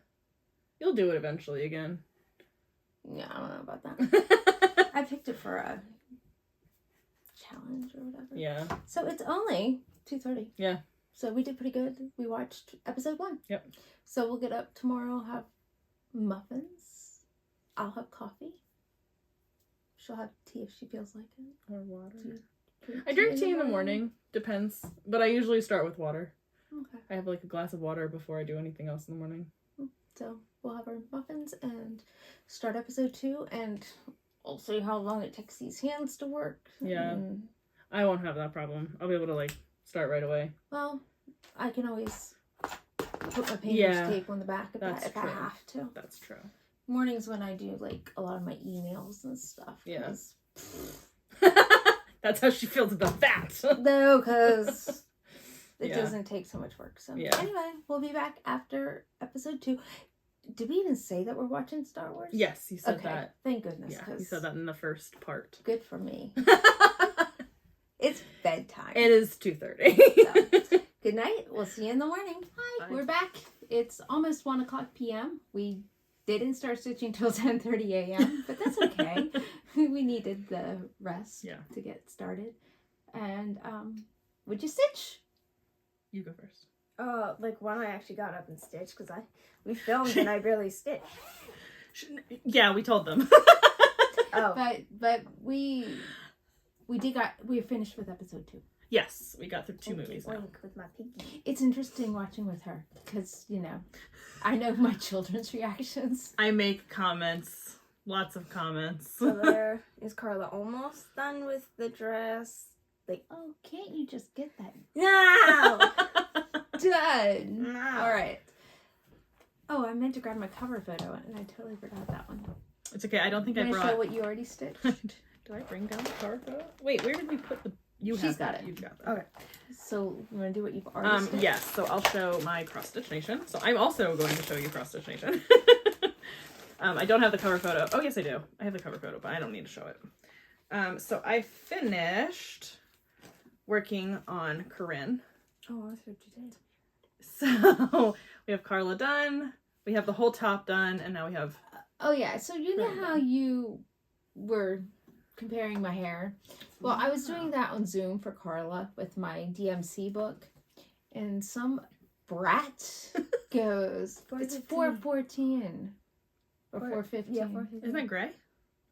You'll do it eventually again. Yeah, I don't know about that. I picked it for a challenge or whatever. Yeah. So it's only 2:30. Yeah. So we did pretty good. We watched episode 1. Yep. So we'll get up tomorrow, have muffins. I'll have coffee. She'll have tea if she feels like it. Or water. I drink tea in the morning. Depends. But I usually start with water. Okay. I have like a glass of water before I do anything else in the morning. So we'll have our muffins and start episode 2, and we'll see how long it takes these hands to work. Yeah. And, I won't have that problem. I'll be able to like start right away. well, I can always put my painter's tape on the back if I have to. That's true. Mornings when I do like a lot of my emails and stuff. Yeah. That's how she feels about that. No, because it Yeah. doesn't take so much work. So Yeah. anyway, we'll be back after episode 2. Did we even say that we're watching Star Wars? Yes, you said Okay, that. thank goodness. Yeah, you said that in the first part. Good for me. It's bedtime. It is 2:30. So, good night. We'll see you in the morning. Hi, Bye. we're back. It's almost 1 o'clock p.m. We didn't start stitching till 10:30 a.m., but that's okay. We needed the rest to get started. And would you stitch? You go first. Like when I actually got up and stitched, because we filmed and I barely stitched. Yeah, we told them. But we finished with episode 2. Yes, we got through 2 movies now. With my pinky. It's interesting watching with her because, you know, I know my children's reactions. I make comments, lots of comments. So there is Carla almost done with the dress. Like, oh, can't you just get that no, done? no. All right. Oh, I meant to grab my cover photo and I totally forgot that one. It's okay. I don't think I Want to brought. show what you already stitched? Do I bring down the cover photo? Wait, where did we put the? She's got it. You've got it. Okay. So you want to do what you've already stitched? Yes. So I'll show my cross stitch nation. So I'm also going to show you cross stitch nation. I don't have the cover photo. Oh yes, I do. I have the cover photo, but I don't need to show it. So I finished working on Corrin. Oh, that's what you did. So we have Carla done. We have the whole top done, and now we have. Oh yeah. So you know how you were comparing my hair? Well, I was doing that on Zoom for Carla with my DMC book, and some brat goes, "It's 4:14 or 4:15." Yeah, 4:15. Isn't that gray?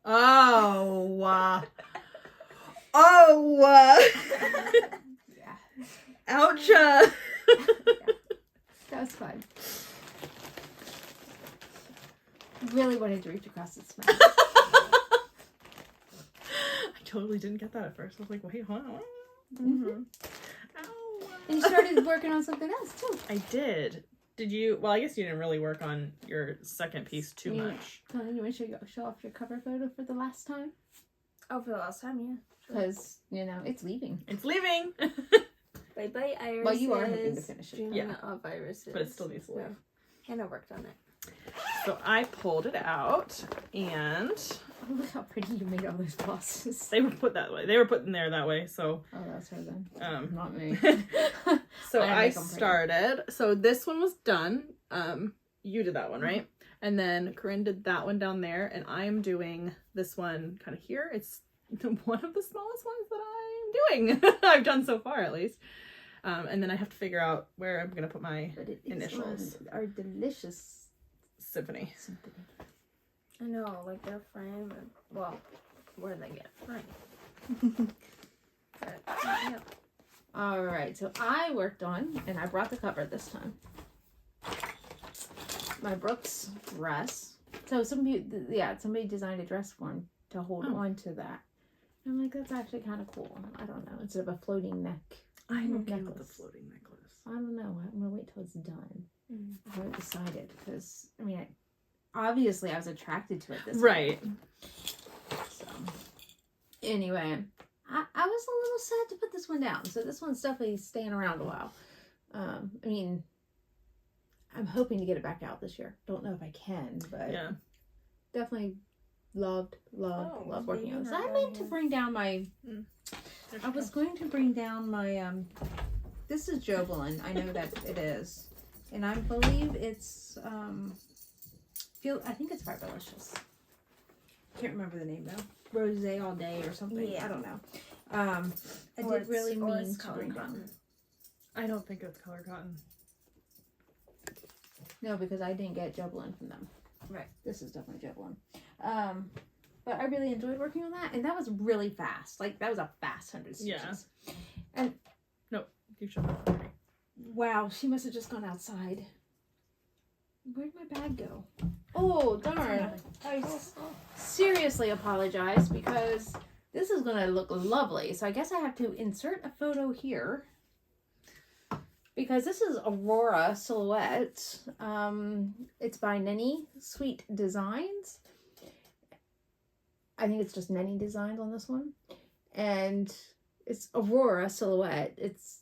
Oh. Oh. Yeah. Ouch. That was fun. really wanted to reach across its mouth. I totally didn't get that at first. I was like, wait, hold on. Mm-hmm. Ow. And you started working on something else too. I did. Did you? Well, I guess you didn't really work on your second piece too much. Colleen, you want to show off your cover photo for the last time? Oh, for the last time, yeah. Because, you know, it's leaving. It's leaving. Bye-bye, irises. Well, you are hoping to finish it. Dreaming Yeah. of irises. But it still needs to leave. Hannah worked on it. So I pulled it out, and Oh, look how pretty you made all those bosses. they were put that way. They were put in there that way. So Oh, that's her then. Um, Not me. so I I make 'em pretty. started. So this one was done. You did that one, right? And then Corrin did that one down there, and I am doing this one kind of here. It's one of the smallest ones that I'm doing. I've done so far, at least. And then I have to figure out where I'm gonna put my But it's initials. on our delicious symphony. symphony. I know, like their frame. And, well, where did they get it from? But, yeah. All right, so I worked on, and I brought the cover this time, my Brooks dress. So somebody designed a dress for him to hold on to that. And I'm like, that's actually kind of cool. I don't know, instead of a floating neck. I'm okay with the necklace. floating necklace. I don't know. I'm gonna wait till it's done. Mm. I haven't decided because I mean, obviously I was attracted to it this Right. way. So anyway, I was a little sad to put this one down. So this one's definitely staying around a while. I mean, I'm hoping to get it back out this year. Don't know if I can, but Yeah. definitely loved working on this. I right meant to here. bring down my. There's I was going to bring down my this is Jovelin. I know that it is. And I believe it's I think it's Fiberlicious. Can't remember the name though. Rose all day or something. Yeah. I don't know. I did really mean to bring down. I don't think it's color cotton. No, because I didn't get Jovelin from them. Right. This is definitely Jovelin. But I really enjoyed working on that, and that was really fast. Like that was a fast 100 stitches. Yeah. And Nope. You should have. wow, she must have just gone outside. Where'd my bag go? Oh, darn. I seriously apologize because this is going to look lovely. So I guess I have to insert a photo here because this is Aurora Silhouette. It's by Nenny Sweet Designs. I think it's just Nenny Designs on this one. And it's Aurora Silhouette. It's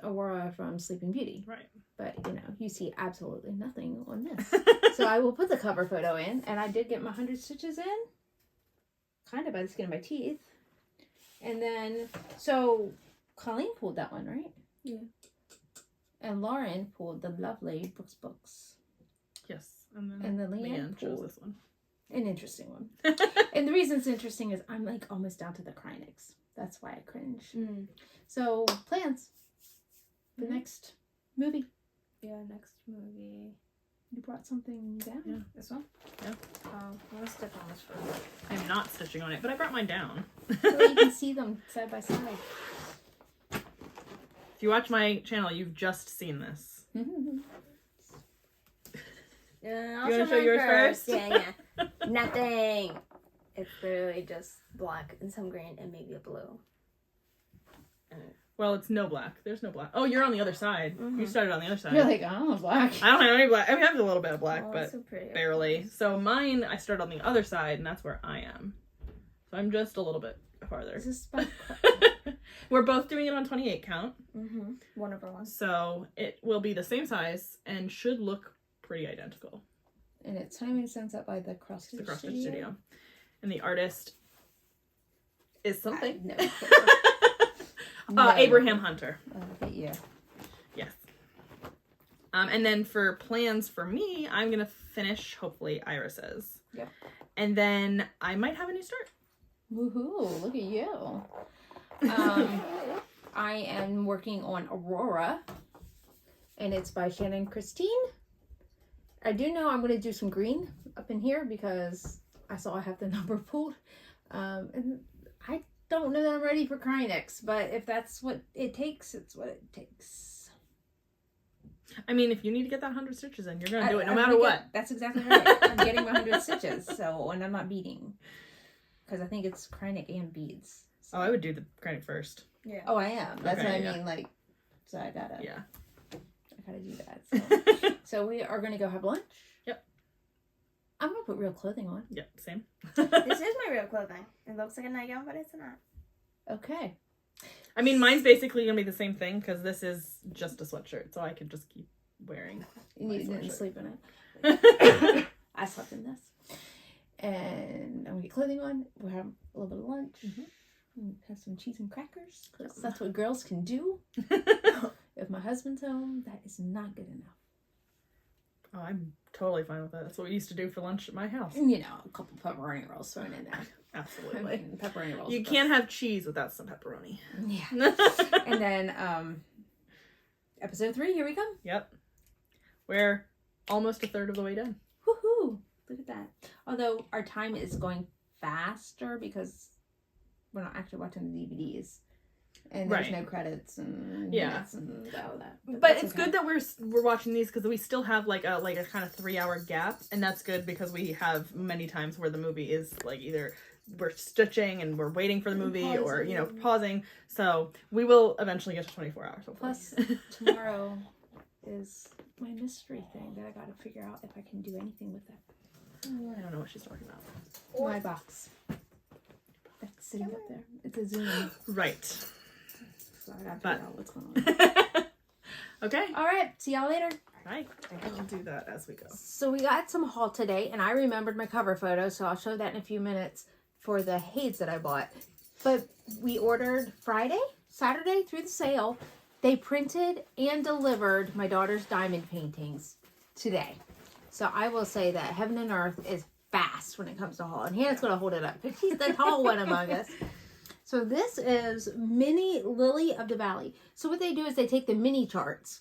Aurora from Sleeping Beauty. Right. But, you know, you see absolutely nothing on this. So I will put the cover photo in. And I did get my 100 stitches in. Kind of by the skin of my teeth. And then, so Colleen pulled that one, right? Yeah. And Lauren pulled the lovely Brooks Books. Yes. And then, And then Leanne Leanne chose pulled this one. an interesting one. And the reason it's interesting is I'm like almost down to the Krynics. That's why I cringe. Mm. So, plans. The next movie. Yeah, next movie. You brought something down. Yeah. This one? Yeah. I'm gonna stick on this first. I'm not stitching on it, but I brought mine down. So that you can see them side by side. If you watch my channel, you've just seen this. Yeah, You wanna show yours first? Yeah. Nothing. It's literally just black and some green and maybe a blue. Well, it's no black. There's no black. Oh, you're on the other side. You started on the other side. You're like, oh, black. I don't have any black. I have a little bit of black, Oh, but so pretty. barely. So mine, I started on the other side, and that's where I am. So I'm just a little bit farther. Is this about We're both doing it on 28 count. Mm-hmm. One of our ones. So it will be the same size and should look pretty identical. And it's timing sense up by the Cross It's the Cross Stitch Studio. And the artist is something. No. Abraham Hunter. Oh, look at you. Yes. And then for plans for me, I'm going to finish, hopefully, Iris's. Yep. And then I might have a new start. Woohoo, look at you. I am working on Aurora. And it's by Shannon Christine. I do know I'm going to do some green up in here because I saw I have the number pulled. And I don't know that I'm ready for Krynics, but if that's what it takes, it's what it takes. I mean, if you need to get that 100 stitches in, you're going to do it no I'm matter gonna what. That's exactly right. I'm getting my 100 stitches, so, and I'm not beading. Because I think it's Kreinik and beads. So. Oh, I would do the credit first. Yeah. Oh, I am. That's Okay, what I yeah. mean, like, so I gotta do that. So, so we are gonna go have lunch. Yep. I'm gonna put real clothing on. Yep, same. This is my real clothing. It looks like a nightgown, but it's not. Okay. I mean, mine's basically going to be the same thing because this is just a sweatshirt, so I can just keep wearing. You My didn't sweatshirt. sleep in it. I slept in this. And I'm gonna get clothing on. We'll have a little bit of lunch. And have some cheese and crackers. Because that's what girls can do. If my husband's home, that is not good enough. Oh, I'm totally fine with that. That's what we used to do for lunch at my house. And, you know, a couple pepperoni rolls thrown in there. Absolutely. I mean, pepperoni rolls. You can't have cheese without some pepperoni. Yeah. And then, episode 3, here we come. Yep. We're almost a third of the way done. Woohoo! Look at that. Although our time is going faster because we're not actually watching the DVDs. And there's Right. no credits and Yeah. minutes and all that. But that's it's okay. good that we're watching these because we still have like a kind of 3-hour gap, and that's good because we have many times where the movie is like either we're stitching and we're waiting for the movie or pausing. So we will eventually get to 24 hours. Hopefully. Plus, tomorrow is my mystery thing that I gotta figure out if I can do anything with it. I don't know what she's talking about. My box. That's sitting up there. It's a Zoom. Right. So I gotta figure out what's going on. Okay. Alright, see y'all later. Right. I will do that as we go. So we got some haul today, and I remembered my cover photo, so I'll show that in a few minutes for the Hades that I bought. But we ordered Saturday through the sale. They printed and delivered my daughter's diamond paintings today. So I will say that heaven and earth is fast when it comes to haul. And Hannah's going to hold it up because she's the tall one among us. So this is Mini Lily of the Valley. So what they do is they take the mini charts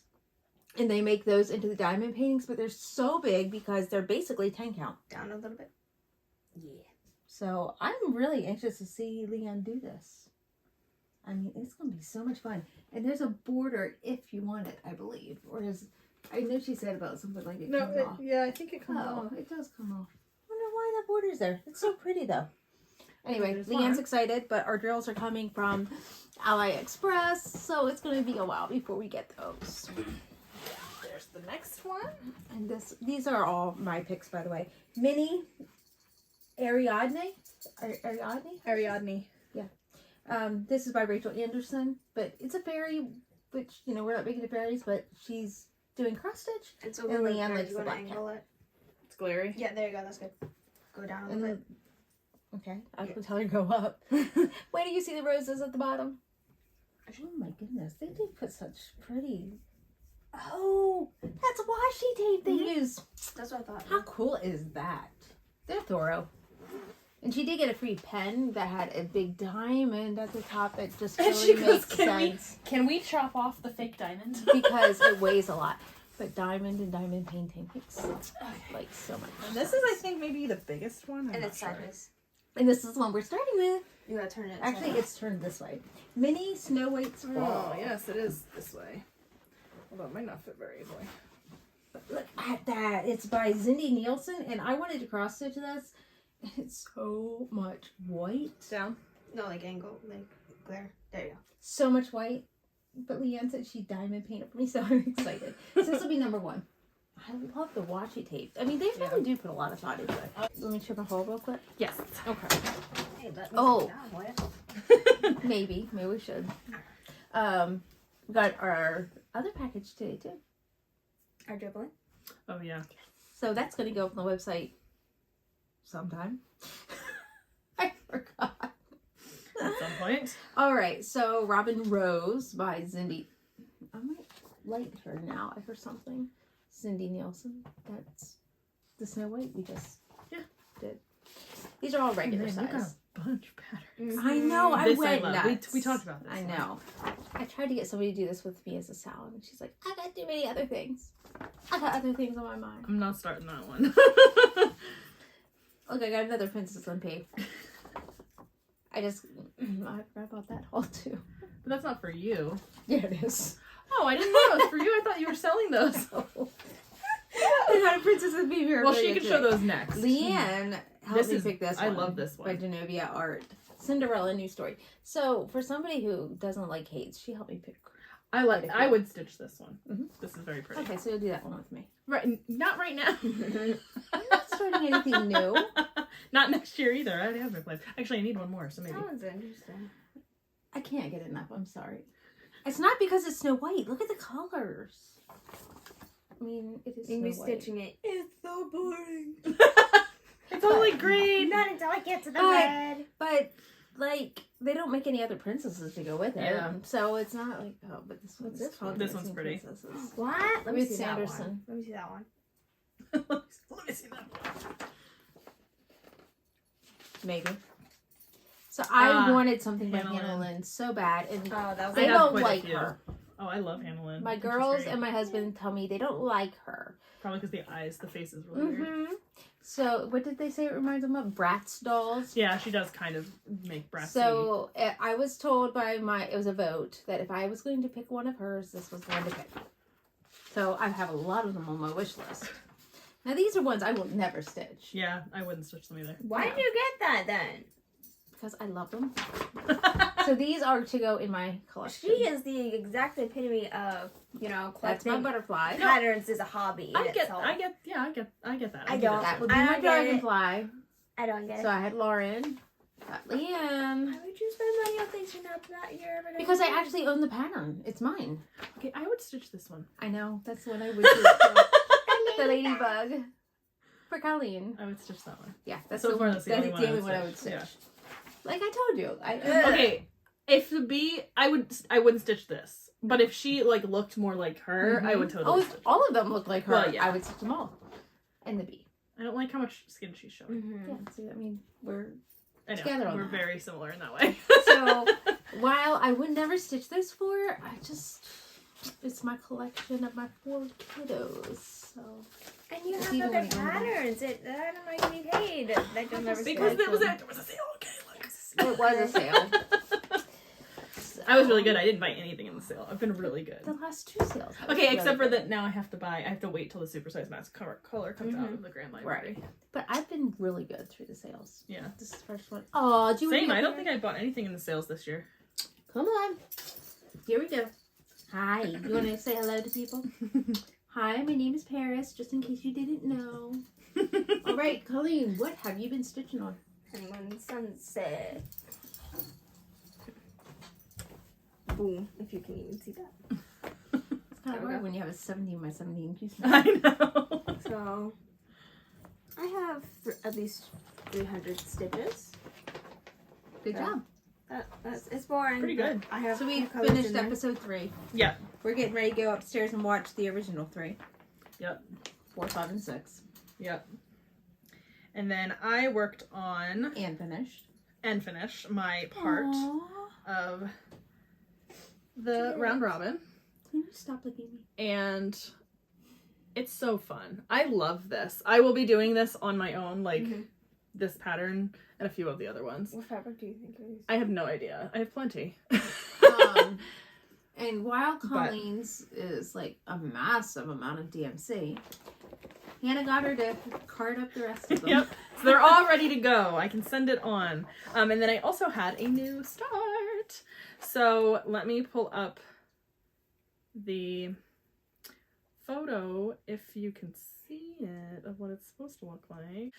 and they make those into the diamond paintings, but they're so big because they're basically 10 count. Down a little bit. Yeah. So I'm really anxious to see Leanne do this. I mean, it's going to be so much fun. And there's a border if you want it, I believe. Or is, I know she said about something like it comes off. yeah, I think it comes Oh, off. it does come off. I wonder why that border's there. It's so pretty though. Anyway, There's Leanne's one. excited, but our drills are coming from AliExpress, so it's going to be a while before we get those. There's the next one. And these are all my picks, by the way. Mini Ariadne. Ariadne. This is by Rachel Anderson, but it's a fairy, which, you know, we're not big into fairies, but she's doing cross stitch. It's And over Leanne there. likes You the want to black angle it? It's glary. Yeah, there you go. That's good. Go down a And little bit. okay, I can tell her to go up. Wait till you see the roses at the bottom. Oh my goodness, they do put such pretty. Oh, that's washi tape they use. That's what I thought. How cool is that? They're thorough. And she did get a free pen that had a big diamond at the top. It just And she really goes, makes sense Can we chop off the fake diamond? because it weighs a lot. But diamond and diamond painting makes like so much. And this is, I think, maybe the biggest one. I'm And not it's sure. sideways. And this is the one we're starting with. You gotta turn it. Actually, it's turned this way. Mini Snow White's Oh, Fall. yes, it is this way. Although it might not fit very easily. Look at that. It's by Cindy Nielsen, and I wanted to cross stitch this. And it's so much white. Down. No, like angle, like glare. There you go. So much white. But Leanne said she diamond painted for me, so I'm excited. So this will be number 1. I love the washi tape. I mean, they really do put a lot of thought into it. Let me trim a hole real quick. Yes. Okay. Hey, let me Oh. sit down, boy. Maybe we should. We got our other package today, too. Our dribbling. Oh, yeah. So that's going to go up on the website sometime. I forgot. At some point. All right, so Robin Rose by Cindy. I might light her now or something. Cindy Nielsen. That's the Snow White we just did. These are all regular Man, you got size. a bunch of patterns. I know. I This I went love. nuts. We talked about this. I know. I tried to get somebody to do this with me as a salad, and she's like, "I got too many other things. I got other things on my mind." I'm not starting that one. Look, I got another Princess Limpy. I forgot about that haul too. But that's not for you. Yeah, it is. Oh, I didn't know it was for you. I thought you were selling those. They're not a Princess Behavior. Well, she can show those next. Leanne helped me pick this one. I love this one. By Genovia Art. Cinderella New Story. So, for somebody who doesn't like hates, she helped me pick. I would stitch this one. Mm-hmm. This is very pretty. Okay, so you'll do that one with me. Right, not right now. I'm not starting anything new. Not next year either. I already have my plan. Actually, I need one more, so maybe. That one's interesting. I can't get enough. I'm sorry. It's not because it's Snow White. Look at the colors. I mean, it is You Snow be White. stitching it. It's so boring. It's only green. Not until I get to the red. But, like, they don't make any other princesses to go with it. Yeah. So it's not like, oh, but this one's this called one? This one's Missing pretty. Princesses. What? Let me Ruth see that Sanderson. one. Let me see that one. Let me see that one. Maybe. So I Ah, wanted something by Hannah Hannah Lynn. Lynn so bad. And Oh, that was they I have don't quite a like few. her. Oh, I love Hannah Lynn. My I think she's girls great. and my husband tell me they don't like her. Probably because the eyes, the face is really weird. Mm-hmm. So what did they say it reminds them of? Bratz dolls. Yeah, she does kind of make brassy. So I was told by it was a vote that if I was going to pick one of hers, this was the one to pick. So I have a lot of them on my wish list. Now these are ones I will never stitch Yeah, I wouldn't stitch them either. Why did you get that then? because I love them. So these are to go in my collection. She is the exact epitome of, That's collecting my butterfly. patterns is a hobby. I in get itself. that. I get don't. it. That would be I my don't get it. dragonfly. I don't get So it. I had Lauren, got Leanne. Why would you spend money on things you're not your everyday Because I use? actually own the pattern. It's mine. Okay, I would stitch this one. I know. That's what I would do. The ladybug. For Colleen. I would stitch that one. Yeah, that's So the far, one. that's That's the the only only one one I I would would stitch. stitch. Like I told you. Okay, if the bee, I wouldn't stitch this. But if she looked more like her, I would totally Oh, stitch if all of them look like her, Well, yeah. I would stitch them all. And the bee. I don't like how much skin she's showing. Mhm. Yeah, see, I mean, we're I know, together on we're that. very similar in that way. So, while I would never stitch this for, it's my collection of my 4 kiddos. So, And you It's have even other when you own them. patterns. I don't know you need paid. That you'll never because see. there was a sale. Okay, look. it was a sale. I was really good. I didn't buy anything in the sale. I've been really good. The last 2 sales. I was Okay, really except for good. that now I have to wait till the supersized mask color comes out of the Grand Library. Right. But I've been really good through the sales. Yeah. This is the first one. Oh, do you Same. want I to don't think I bought anything in the sales this year. Come on. Here we go. Hi. You want to say hello to people? Hi, my name is Paris, just in case you didn't know. All right, Colleen, what have you been stitching on? Honeymoon Sunset. Boom, if you can even see that. It's kind of There we hard go. when you have a 17 by 17 piece. I know. So, I have at least 300 stitches. Good Yeah. job. It's boring. Pretty good. I have So we colors in finished there. episode 3. Yeah. We're getting ready to go upstairs and watch the original 3. Yep. 4, 5, and 6. Yep. And then I worked on And finished. and finished my part Aww. of the round robin. Can you stop looking at me? And it's so fun. I love this. I will be doing this on my own, this pattern and a few of the other ones. What fabric do you think it is? I have no idea. I have plenty. And while Colleen's is like a massive amount of DMC, Hannah got her to card up the rest of them. Yep. So they're all ready to go. I can send it on. And then I also had a new start. So let me pull up the photo if you can see it of what it's supposed to look like.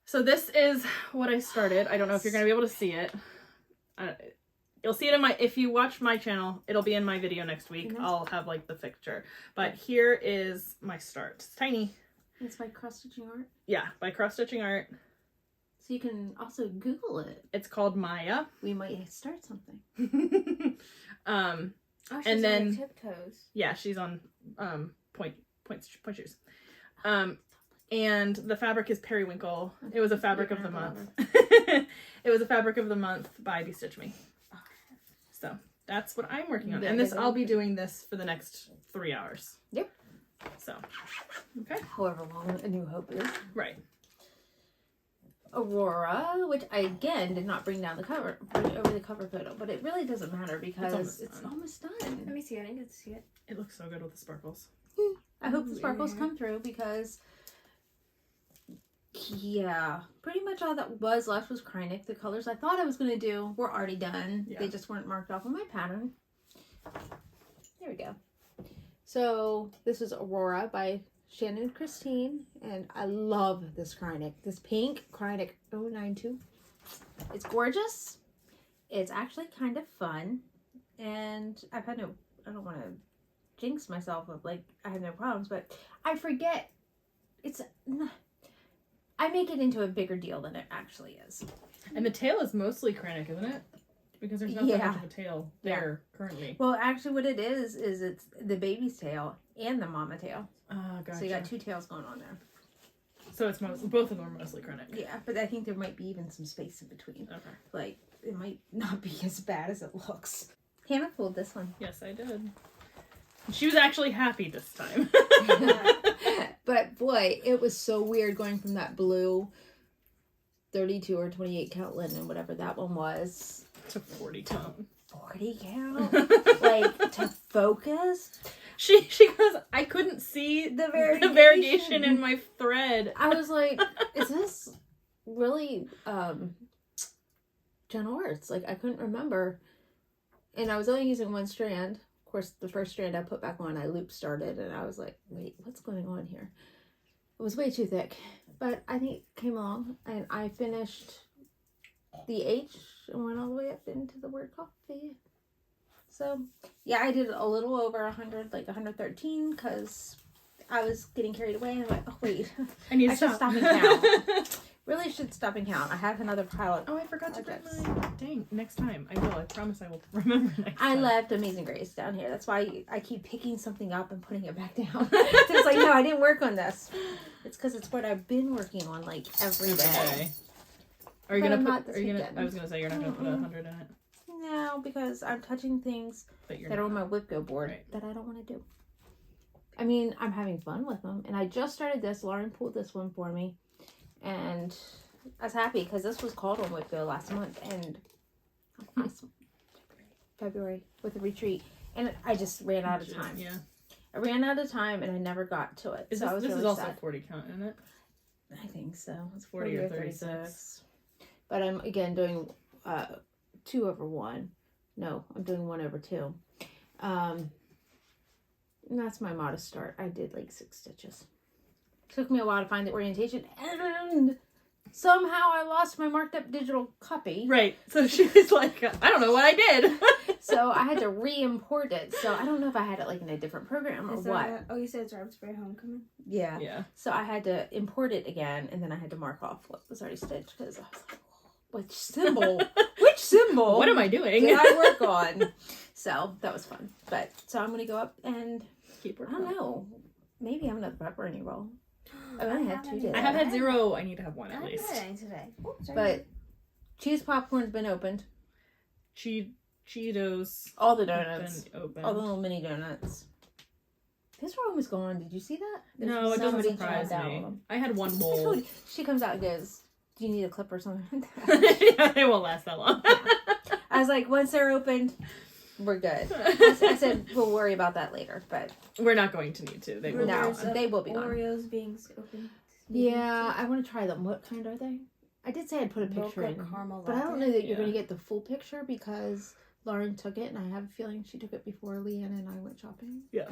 So this is what I started. I don't know if you're going to be able to see it. You'll see it in if you watch my channel, it'll be in my video next week. I'll have the picture. But here is my start. It's tiny. It's by Cross Stitching Art. Yeah, by Cross Stitching Art. So you can also Google it. It's called Maya. We might start something. Oh, she's And then- on tiptoes. Yeah, she's on point shoes. And the fabric is periwinkle. It was a fabric of the month. It was a fabric of the month by Be Stitch Me. So that's what I'm working on. And I'll be doing this for the next 3 hours. Yep. So, okay. However long A New Hope is. Right. Aurora, which I again did not bring over the cover photo, but it really doesn't matter because it's almost done. Let me see it. I didn't get to see it. It looks so good with the sparkles. I hope the sparkles come through because, yeah, pretty much all that was left was Kreinik. The colors I thought I was going to do were already done. Yeah. They just weren't marked off on my pattern. There we go. So this is Aurora by Shannon and Christine, and I love this Kreinik. This pink Kreinik 092. It's gorgeous. It's actually kind of fun, and I don't want to jinx myself of like I have no problems, but I forget I make it into a bigger deal than it actually is. And the tail is mostly Kreinik, isn't it? Because there's not that much of a tail there currently. Well, actually what it is it's the baby's tail and the mama tail. Gotcha. So you got two tails going on there. So it's both of them are mostly Kreinik. Yeah, but I think there might be even some space in between. Okay. Like, it might not be as bad as it looks. Hannah pulled this one. Yes, I did. She was actually happy this time. But boy, it was so weird going from that blue 32 or 28 count linen, whatever that one was. To 40 count. 40 count? Like, to focus? She goes, I couldn't see the variegation in my thread. I was like, is this really Gentle Arts? Like, I couldn't remember. And I was only using one strand. Of course, the first strand I put back on, I loop started, and I was like, wait, what's going on here? It was way too thick. But I think it came along, and I finished the H and went all the way up into the word coffee. So, yeah, I did a little over 100, like 113, because I was getting carried away, and I'm like, oh, wait. I should stop and count. Really should stop and count. I have another pile. Oh, I forgot to bring mine. Dang, next time. I will. I promise I will remember next time. I left Amazing Grace down here. That's why I keep picking something up and putting it back down. So it's like, no, I didn't work on this. It's because it's what I've been working on, like, every day. Are you going to put, I was going to say, you're not going to put 100 in it. No, because I'm touching things that are on my Whipco board that I don't want to do. I mean, I'm having fun with them. And I just started this. Lauren pulled this one for me. And I was happy because this was called on Whipco last month. And February with a retreat. And I just ran out of time. Yeah. I ran out of time and I never got to it. So I was really sad. This is also 40 count, isn't it? I think so. It's 40 or 36. But I'm, again, doing 2/1. No, I'm doing 1/2. And that's my modest start. I did like 6 stitches. Took me a while to find the orientation, and somehow I lost my marked up digital copy. Right. So she was like, I don't know what I did. So I had to re-import it. So I don't know if I had it like in a different program or what. Oh, you said it's Rob's Spray Homecoming? Yeah. Yeah. So I had to import it again, and then I had to mark off what was already stitched because I was like, which symbol? Which symbol? What am I doing? Did I work on? So that was fun. But so I'm gonna go up and keep working. I don't know. Maybe have another pepperoni roll. I only had 2 days. I have had 0. I need to have 1 at least. Today. Oops, but cheese popcorn's been opened. Cheetos. All the donuts. Opened. All the little mini donuts. This room is gone. Did you see that? No, it doesn't surprise me. I had 1 bowl. She comes out and goes, do you need a clip or something? Yeah, they won't last that long. I was like, once they're opened, we're good. I said, we'll worry about that later, but we're not going to need to. They will they will be gone. Oreos being open. Yeah, I want to try them. What kind are they? I did say I'd put a picture in, but I don't know that you're going to get the full picture because Lauren took it, and I have a feeling she took it before Leanne and I went shopping. Yeah.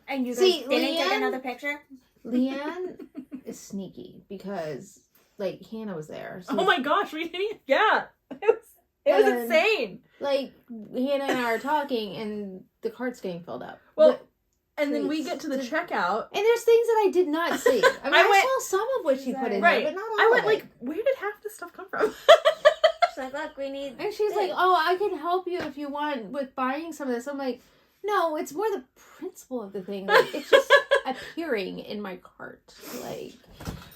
And you guys didn't take another picture? Leanne is sneaky because, like, Hannah was there. So oh my gosh, we didn't. Yeah, it was insane. Like, Hannah and I are talking, and the cart's getting filled up. Well, and then we get to the checkout, and there's things that I did not see. I mean, I saw some of what she put in there, but not all. I went like, where did half this stuff come from? She's like, look, we need. And she's like, oh, I can help you if you want with buying some of this. I'm like, no, it's more the principle of the thing. Like, it's just appearing in my cart. Like,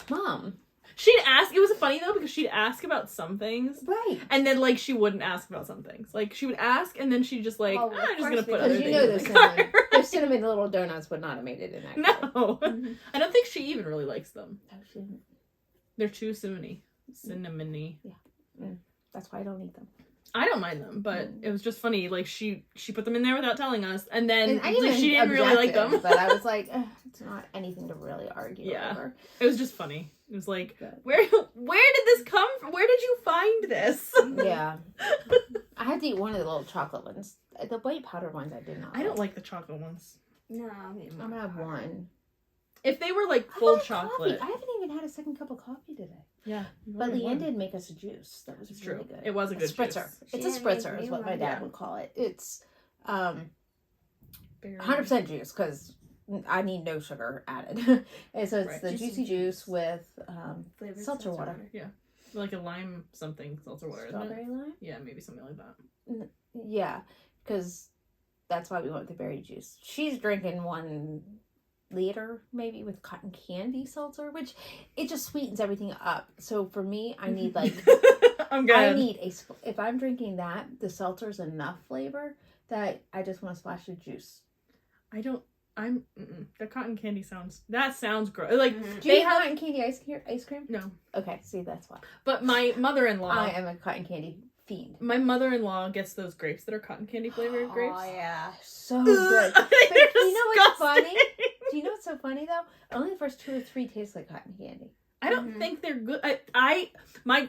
Mom. She'd ask, it was funny though, because she'd ask about some things. Right. And then, like, she wouldn't ask about some things. Like, she would ask, and then she'd just, like, I'm just going to put other things in the cart. Those cinnamon little donuts would not have made it in that No. Mm-hmm. I don't think she even really likes them. No, she didn't. They're too cinnamony. Cinnamony. That's why I don't eat them. I don't mind them, but it was just funny. Like she put them in there without telling us, and then And I like, she didn't really like them. objected, but I was like, it's not anything to really argue over. It was just funny. It was like, But- where did this come from? Where did you find this? Yeah. I had to eat one of the little chocolate ones. The white powdered ones I did not. I don't like the chocolate ones. No, I'm gonna have one. If they were like How full about chocolate, coffee? I haven't even had a second cup of coffee today. yeah. But Leanne did make us a juice. That was It's really true. good. It was a good spritzer. juice. It's She a didn't make spritzer, is me what my one. dad Yeah. would call it. It's Berry. 100% juice because I need no sugar added. And so it's Right. the juicy juice with Flavored seltzer water. Yeah, like a lime something seltzer water. Isn't it? Strawberry lime. Yeah, maybe something like that. Yeah, because that's why we went with the berry juice. She's drinking 1 liter maybe with cotton candy seltzer, which it just sweetens everything up. So for me, I need like I'm good. I need if I'm drinking that, the seltzer's enough flavor that I just want to splash of juice. The cotton candy sounds gross. Like Do you have cotton candy ice cream? no, Okay, see that's why. but my mother-in-law. I am a cotton candy fiend. My mother-in-law gets those grapes that are cotton candy flavored grapes. Oh yeah. So good. I think But they're you know what's funny? disgusting. Do you know what's so funny though? Only the first 2 or 3 taste like cotton candy. I don't think they're good.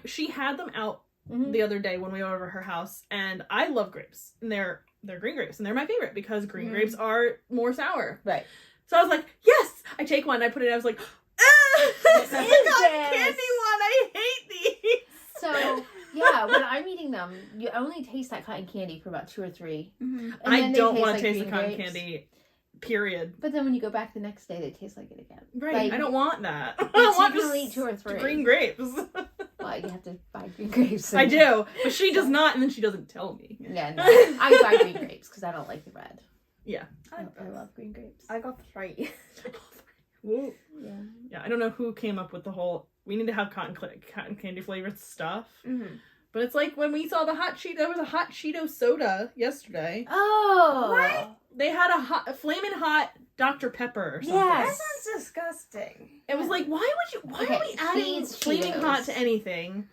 She had them out Mhm. the other day when we were over her house, and I love grapes, and they're green grapes, and they're my favorite because green grapes are more sour. Right. So I was like, yes! I take one, I put it in, I was like, What this is is a cotton this? candy one, I hate these! So yeah, when I'm eating them, you only taste that cotton candy for about 2 or 3. Mm-hmm. And I then they don't taste want like to taste the green cotton grapes. candy, period. But then when you go back the next day, they taste like it again. Right, Like, I don't want that. I But don't you want can just only eat 2 or 3. green grapes. Well, you have to buy green grapes. I do, but she does not, and then she doesn't tell me. Yeah, no. I buy green grapes because I don't like the red. Yeah. I love green grapes. I got 3. Whoa. Yeah. Yeah, I don't know who came up with the whole, we need to have cotton candy flavored stuff. Mm-hmm. But it's like when we saw the there was a hot Cheeto soda yesterday. Oh. What? They had a flaming hot Dr. Pepper or something. That Yes. sounds disgusting. It was like, why are Okay, we adding Cheetos. flaming hot to anything?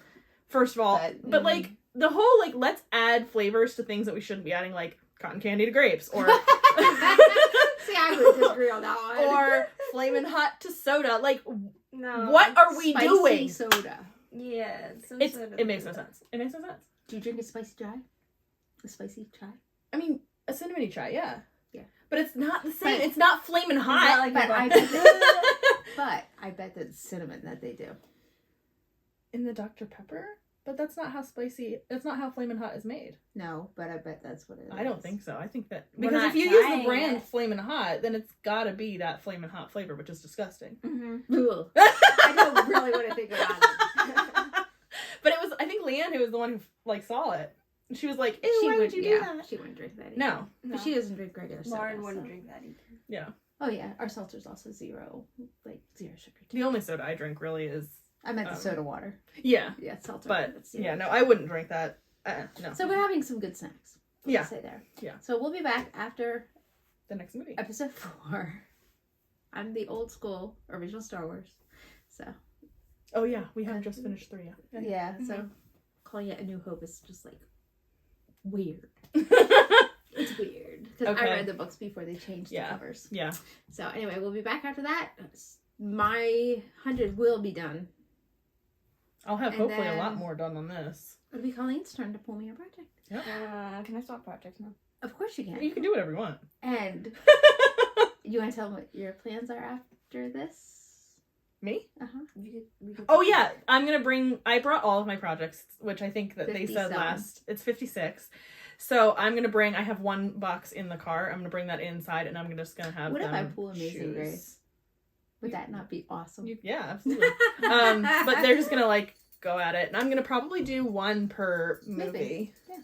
First of all. But, Like, the whole, like, let's add flavors to things that we shouldn't be adding, like cotton candy to grapes, or... See, I would disagree on that one. or flaming hot to soda. Like, No. what are we Spicy doing? soda. Yeah. It makes no sense. It makes no sense. Do you drink a spicy chai? A spicy chai? I mean, a cinnamon chai, yeah. Yeah. But it's not the same. But- it's not flaming hot. like But I a bet that, but I bet that it's cinnamon that they do. In the Dr. Pepper? But that's not how flaming hot is made. No, but I bet that's what it is. I don't think so. I think that We're because not if you use the trying brand it. flaming hot, then it's gotta be that flaming hot flavor, which is disgusting. Mm-hmm. Ugh. I don't really want to think about it. But it was, I think Leanne who was the one who like saw it. And she was like, ew, She why would you do yeah, that? she wouldn't drink that either. No. But she doesn't drink regular soda. Lauren wouldn't so. drink that either. Yeah. Oh yeah, our seltzer's also zero sugar too. The only soda I drink really is I meant the soda water. yeah. Yeah, seltzer. But that's zero. yeah, no, I wouldn't drink that. No. So we're having some good snacks. Yeah. Say there. Yeah. So we'll be back after The next movie. episode 4. I'm the old school original Star Wars. So Oh yeah, we have just finished 3. Yeah. yeah, so calling it A New Hope is just like weird. It's weird because Okay. I read the books before they changed the Yeah. covers. Yeah. So anyway, we'll be back after that. My 100 will be done. I'll have And hopefully a lot then- more done on this. It'll be Colleen's turn to pull me a project. Can I stop projects now? Of course you can. You can do whatever you want. And you want to tell them what your plans are after this? Me? Uh-huh. We could Oh yeah, I brought all of my projects, which I think that they 50 said some. last. It's 56. So I have one box in the car. I'm gonna bring that inside, and I'm just gonna have What if them I pull Amazing choose. Grace? Would that not be awesome? Yeah, absolutely. But they're just gonna like go at it, and I'm gonna probably do one per movie. Yeah.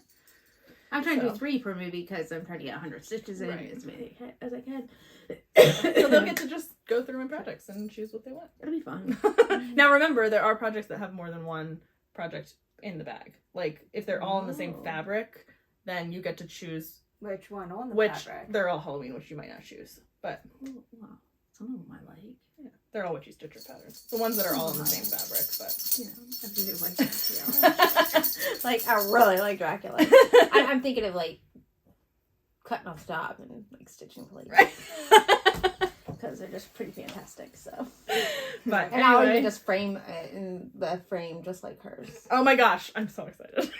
I'm trying to So. do 3 per movie because I'm trying to get 100 stitches in Right. as many as I can. So they'll get to just go through my projects and choose what they want. It'll be fun. Now remember, there are projects that have more than one project in the bag. Like if they're all in the same Oh. fabric, then you get to choose Which one on the which fabric? they're all Halloween, which you might not choose. But Oh, wow. Some of them I like. They're all witchy stitcher patterns. The ones that are all in the same fabric, but You know, I have to do like like I really like Dracula. I'm thinking of like cutting off the top and like stitching plates. right. Because they're just pretty fantastic. So, But and I'll anyway. even just frame it in the frame just like hers. Oh my gosh, I'm so excited.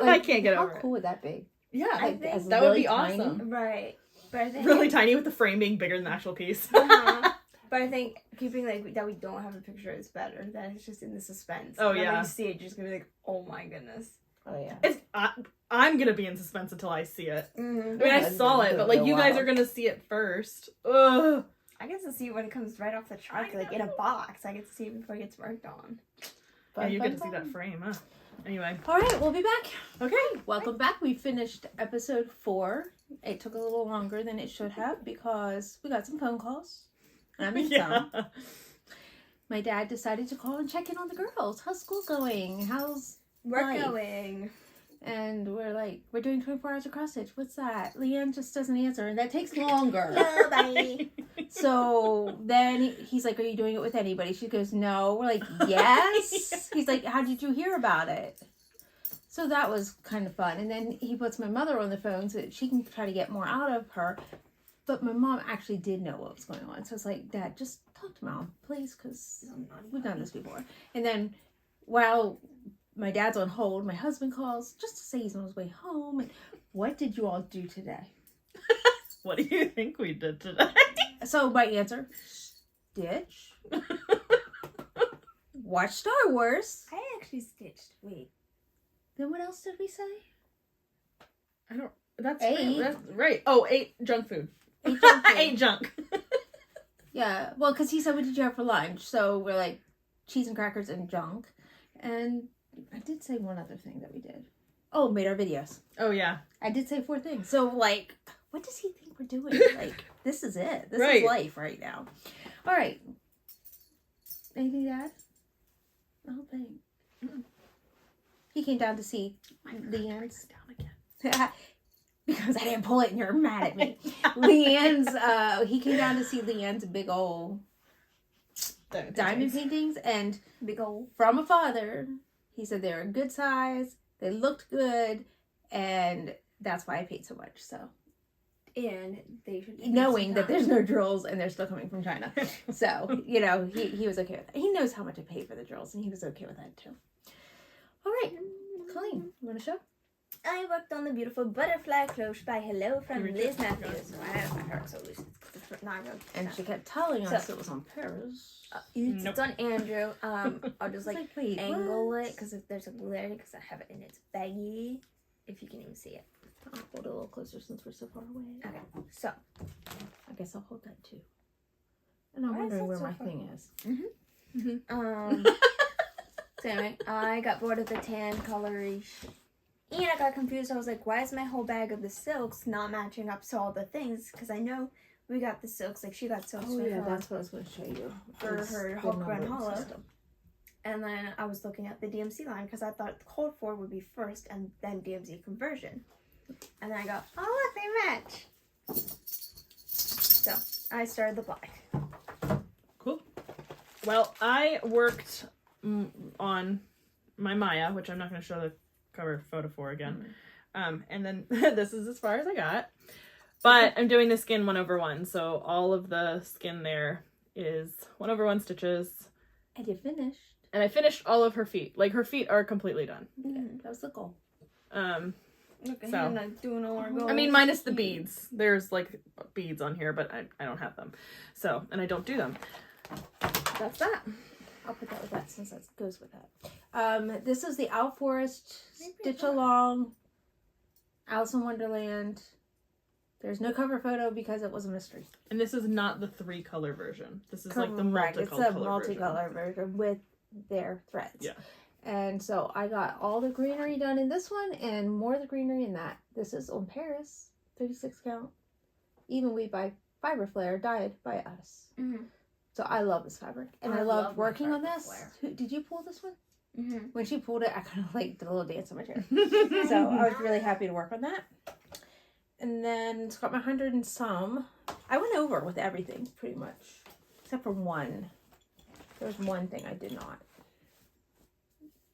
I can't get over How it. cool would that be? Yeah, I think As that would really be tiny? awesome. Right. But I think Really tiny with the frame being bigger than the actual piece. uh-huh. But I think keeping like that we don't have a picture is better. That it's just in the suspense. Oh, And then yeah. when you see it, you're just gonna be like, oh my goodness. Oh yeah. It's I'm gonna be in suspense until I see it. Mm-hmm. I mean, I Yeah, saw it's it, but gonna like go you guys wild. are gonna see it first. Ugh. I get to see it when it comes right off the truck, like in a box. I get to see it before it gets worked on. Yeah, you Fun, get to see fun. that frame. Huh? Anyway, All right, we'll be back. okay. Welcome back. We finished episode 4. It took a little longer than it should have because we got some phone calls. I mean, some. Yeah. My dad decided to call and check in on the girls. How's school going? How's We're Life. going. And we're like, we're doing 24 hours of cross stitch. What's that? Leanne just doesn't answer, and that takes longer. Bye. So then he's like, are you doing it with anybody? She goes, no. We're like, yes. He's like, how did you hear about it? So that was kind of fun. And then he puts my mother on the phone so that she can try to get more out of her. But my mom actually did know what was going on. So it's like, Dad, just talk to Mom, please, because we've done this before. And then while my dad's on hold, my husband calls just to say he's on his way home. And what did you all do today? What do you think we did today? So my answer, stitch. Watch Star Wars. I actually stitched. Wait. Then what else did we say? I don't. That's Ate. right. That's right. Oh, ate junk food. Ate junk food. Ate junk. Yeah, well, because he said, what did you have for lunch? So we're like, cheese and crackers and junk. And I did say one other thing that we did. Oh, made our videos. Oh yeah. I did say 4 things. So, like, what does he think we're doing? Like, this is it. This Right. is life right now. All right. Anything to add? I don't think. He came down to see Leanne's. Down again. Because I didn't pull it and you're mad at me. Leanne's, he came down to see Leanne's big old diamond paintings. And Big ol'. from a father, he said they were a good size, they looked good, and that's why I paid so much. So, And they should knowing that there's no drills and they're still coming from China. So, you know, he was okay with that. He knows how much I paid for the drills, and he was okay with that too. All right, Colleen, you want to show? I worked on the beautiful butterfly cloche by Hello from You Liz just- Matthews. I have my hair so loose. It's not real. And she kept telling us So- it was on Paris. Nope. It's on Andrew. I'll just like wait, angle what? it because if there's a glare because I have it in its baggie. If you can even see it. I'll hold it a little closer since we're so far away. Okay. So I guess I'll hold that too. And I'm Why is wondering that where so my far? thing is. So anyway, I got bored of the tan colorish. And I got confused. I was like, why is my whole bag of the silks not matching up to all the things? Because I know we got the silks, like she got silks Oh for yeah, her. that's what I was going to show you. For It's her the Hulk Run numbering Hollow. system. And then I was looking at the DMC line because I thought the code 4 would be first and then DMC conversion. And then I go, oh look, they match. So I started the black. Cool. Well, I worked on my Maya, which I'm not going to show the cover photo for again. And then this is as far as I got. But I'm doing the skin 1/1, so all of the skin there is 1/1 stitches. And you finished. And I finished all of her feet. Like, her feet are completely done. Okay, that was the goal. Look at So- him like doing all our goals. I mean, minus the beads. There's, like, beads on here, but I don't have them. So, and I don't do them. That's that. I'll put that with that since that goes with that. This is the Owl Forest Stitch Along Alice in Wonderland. There's no cover photo because it was a mystery. And this is not the 3-color version. This is like the Correct. multicolor It's a multicolor version with their threads. Yeah. And so I got all the greenery done in this one and more of the greenery in that. This is on Paris, 36 count. Even weave by Fiber Flare, dyed by us. Mm-hmm. So I love this fabric. And I love loved my working on Fiber this. Flare. Did you pull this one? Mm-hmm. When she pulled it, I kind of like did a little dance on my chair. So I was really happy to work on that. And then it's got my 100 and some. I went over with everything pretty much, except for one. There was one thing I did not.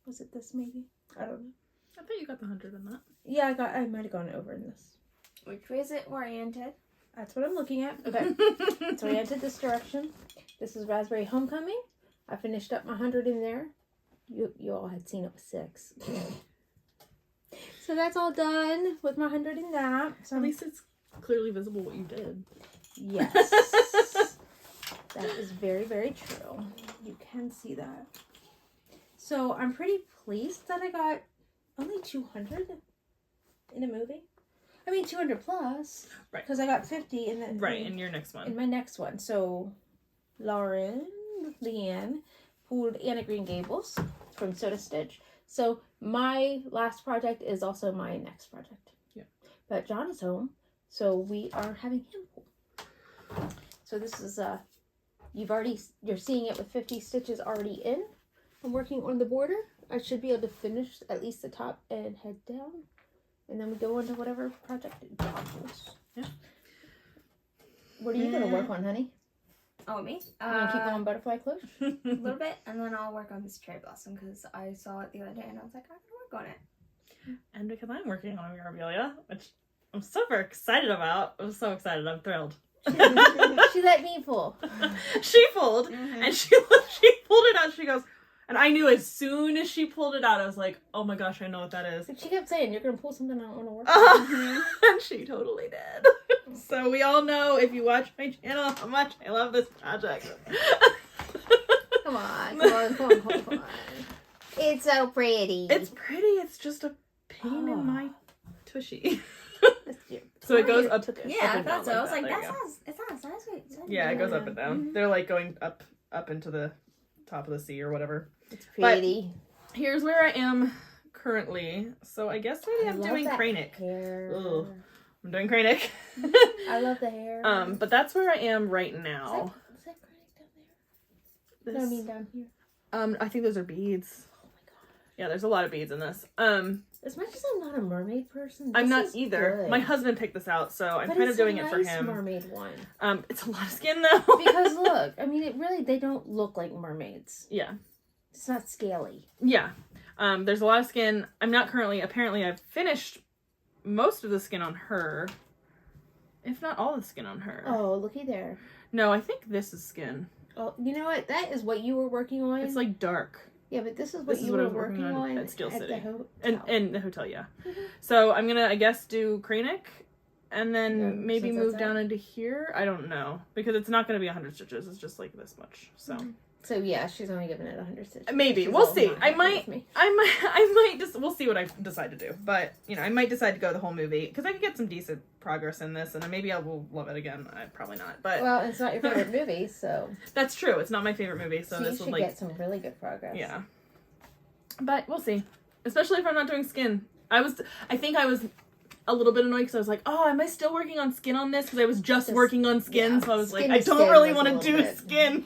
Was it this maybe? I don't know. I thought you got the 100 in that. Yeah, I might have gone over in this. Which way is it oriented? That's what I'm looking at. Okay. It's oriented this direction. This is Raspberry Homecoming. I finished up my 100 in there. You all had seen it was 6. So that's all done with my 100 in that. So At least it's clearly visible what you did. yes. That is very, very true. You can see that. So I'm pretty pleased that I got only 200 in a movie. I mean 200 plus. Right. Because I got 50 in the Right, in your next in one. my next one. So Leanne pulled Anna Green Gables from Soda Stitch. So my last project is also my next project. Yeah. But John is home, so we are having him pull. So this is you're seeing it with 50 stitches already in. I'm working on the border. I should be able to finish at least the top and head down. And then we go into whatever project John pulls. Yeah. What are you gonna work on, honey? Oh, me? You gonna keep on butterfly clothes? A little bit, and then I'll work on this cherry blossom because I saw it the other day and I was like, I can work on it. And because I'm working on Mirabilia, which I'm super excited about. I'm so excited. I'm thrilled. She let me pull. She pulled, and she pulled it out. She goes, and I knew as soon as she pulled it out, I was like, oh my gosh, I know what that is. She kept saying, you're gonna pull something I don't want to work on. And she totally did. So we all know, if you watch my channel, how much I love this project. Come on. It's so pretty. It's pretty. It's just a pain in my tushy. It's So it goes up. Yeah, up I and thought down so. I like was like, There that you go. sounds, it sounds nice. Yeah, it goes up and down. They're like going up into the top of the sea or whatever. It's pretty. But here's where I am currently. So I guess maybe I'm love doing that Cranic. hair. Ugh. I'm doing Cranic. I love the hair. But that's where I am right now. Is that Cranic down there? No, I mean down here. I think those are beads. Oh my god. Yeah, there's a lot of beads in this. As much as I'm not a mermaid person, I'm this not is either. good. My husband picked this out, so I'm But kind of it's doing a it for nice him. mermaid one. It's a lot of skin though. Because look, I mean, they don't look like mermaids. Yeah. It's not scaly. Yeah. There's a lot of skin. I'm not currently, apparently I've finished most of the skin on her. If not all the skin on her. Oh, looky there. No, I think this is skin. Oh, you know what? That is what you were working on. It's like dark. Yeah, but this is what This is you what I were was working working on on at Steel City. the hotel. In the hotel, yeah. So I'm gonna, I guess, do Cranic and then Yeah, maybe since move that's down into here. I don't know. Because it's not gonna be 100 stitches. It's just like this much. So So yeah, she's only giving it 100 stitches. maybe. She's We'll all see. not I happy might with me. just, we'll see what I decide to do. But, you know, I might decide to go the whole movie. Because I could get some decent progress in this. And then maybe I will love it again. Probably not. But Well, it's not your favorite movie, so that's true. It's not my favorite movie. So you this should was like, get some really good progress. yeah. But we'll see. Especially if I'm not doing skin. I think I was a little bit annoyed because I was like, oh, am I still working on skin on this? Because I was just working on skin. yeah, So I was like, skin I to don't skin really was want a to little do bit. skin.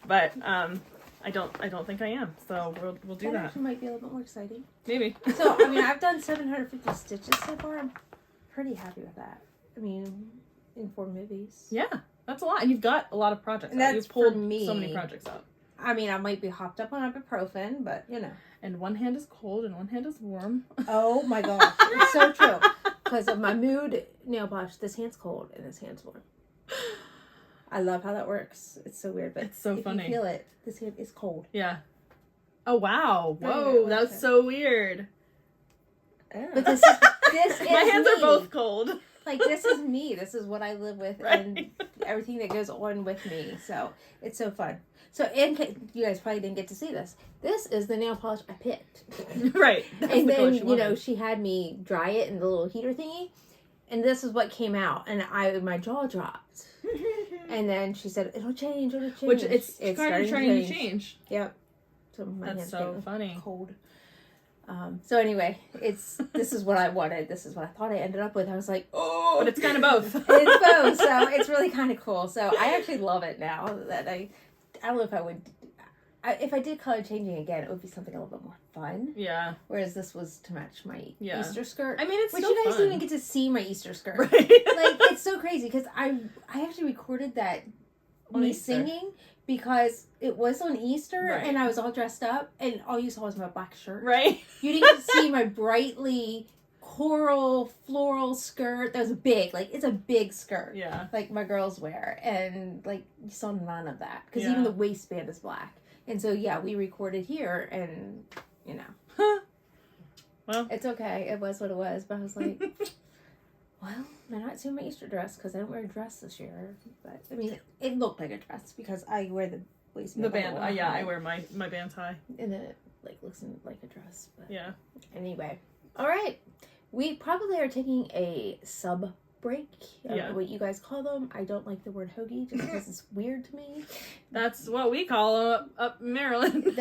But I don't think I am. So we'll do that. Actually might be a little bit more exciting. Maybe. So I mean, I've done 750 stitches so far. I'm pretty happy with that. I mean, in 4 movies. Yeah, that's a lot. And you've got a lot of projects And out. that's You've pulled for me. so many projects out. I mean, I might be hopped up on ibuprofen, but you know. And one hand is cold and one hand is warm. Oh my gosh, it's so true. Because of my mood nail polish, this hand's cold and this hand's warm. I love how that works. It's so weird, but It's so if funny. you feel it, this hand is cold. Yeah. Oh wow. Oh, Whoa, yeah, that was okay. so weird. But this is My hands me. are both cold. Like, this is me. This is what I live with and Right. everything that goes on with me. So, it's so fun. So, and you guys probably didn't get to see this. This is the nail polish I picked. Right. That's And the color then, she you know, wanted. she had me dry it in the little heater thingy. And this is what came out. And my jaw dropped. And then she said, it'll change. Which it's kind starting of trying to change. Yep. So my That's hand's so getting funny. cold. So anyway, this is what I wanted. This is what I thought I ended up with. I was like, oh, But it's kind of both. it's both. So it's really kind of cool. So I actually love it now that I don't know if I would, if I did color changing again, it would be something a little bit more fun. Yeah. Whereas this was to match my Yeah. Easter skirt. I mean, it's Which still you guys fun. didn't even get to see my Easter skirt. Right. Like, it's so crazy because I actually recorded that On me Easter. singing because it was on Easter Right. and I was all dressed up and all you saw was my black shirt. Right. You didn't see my brightly coral floral skirt. That was big. Like, it's a big skirt. Yeah. Like my girls wear. And, like, you saw none of that. Because Yeah. even the waistband is black. And so, yeah, we recorded here and, you know. Well. It's okay. It was what it was. But I was like, well, they're not seeing my Easter dress because I don't wear a dress this year. But, I mean, it looked like a dress because I wear the waistband. The band. Yeah, high. I wear my band's high. And then it, like, looks like a dress. But Yeah. anyway. All right. We probably are taking a sub break. I don't Yeah. know what you guys call them. I don't like the word hoagie just because it's weird to me. That's what we call up Maryland.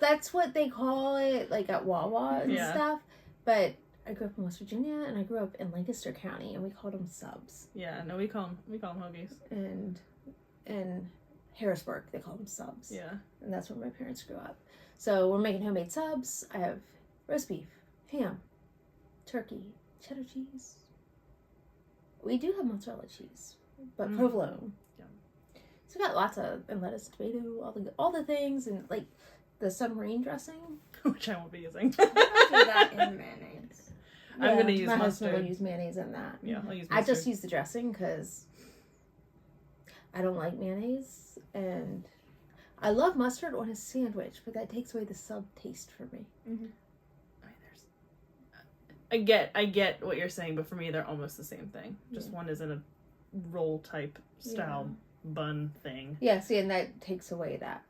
That's what they call it, like at Wawa and Yeah. stuff. But I grew up in West Virginia and I grew up in Lancaster County and we called them subs. Yeah, no, we call them hoagies. And in Harrisburg they call them subs. Yeah. And that's where my parents grew up. So we're making homemade subs. I have roast beef, ham, turkey, cheddar cheese. We do have mozzarella cheese, but provolone. Yeah. So we got lots of, and lettuce, tomato, all the things, and like the submarine dressing. Which I won't be using. I do that in mayonnaise. I'm gonna use my husband mustard. will use mayonnaise in that. Yeah, I'll use I mustard. just use the dressing because I don't like mayonnaise, and I love mustard on a sandwich, but that takes away the sub taste for me. Mm-hmm. I get what you're saying, but for me they're almost the same thing. Just one is in a roll type style bun thing. Yeah, see, and that takes away that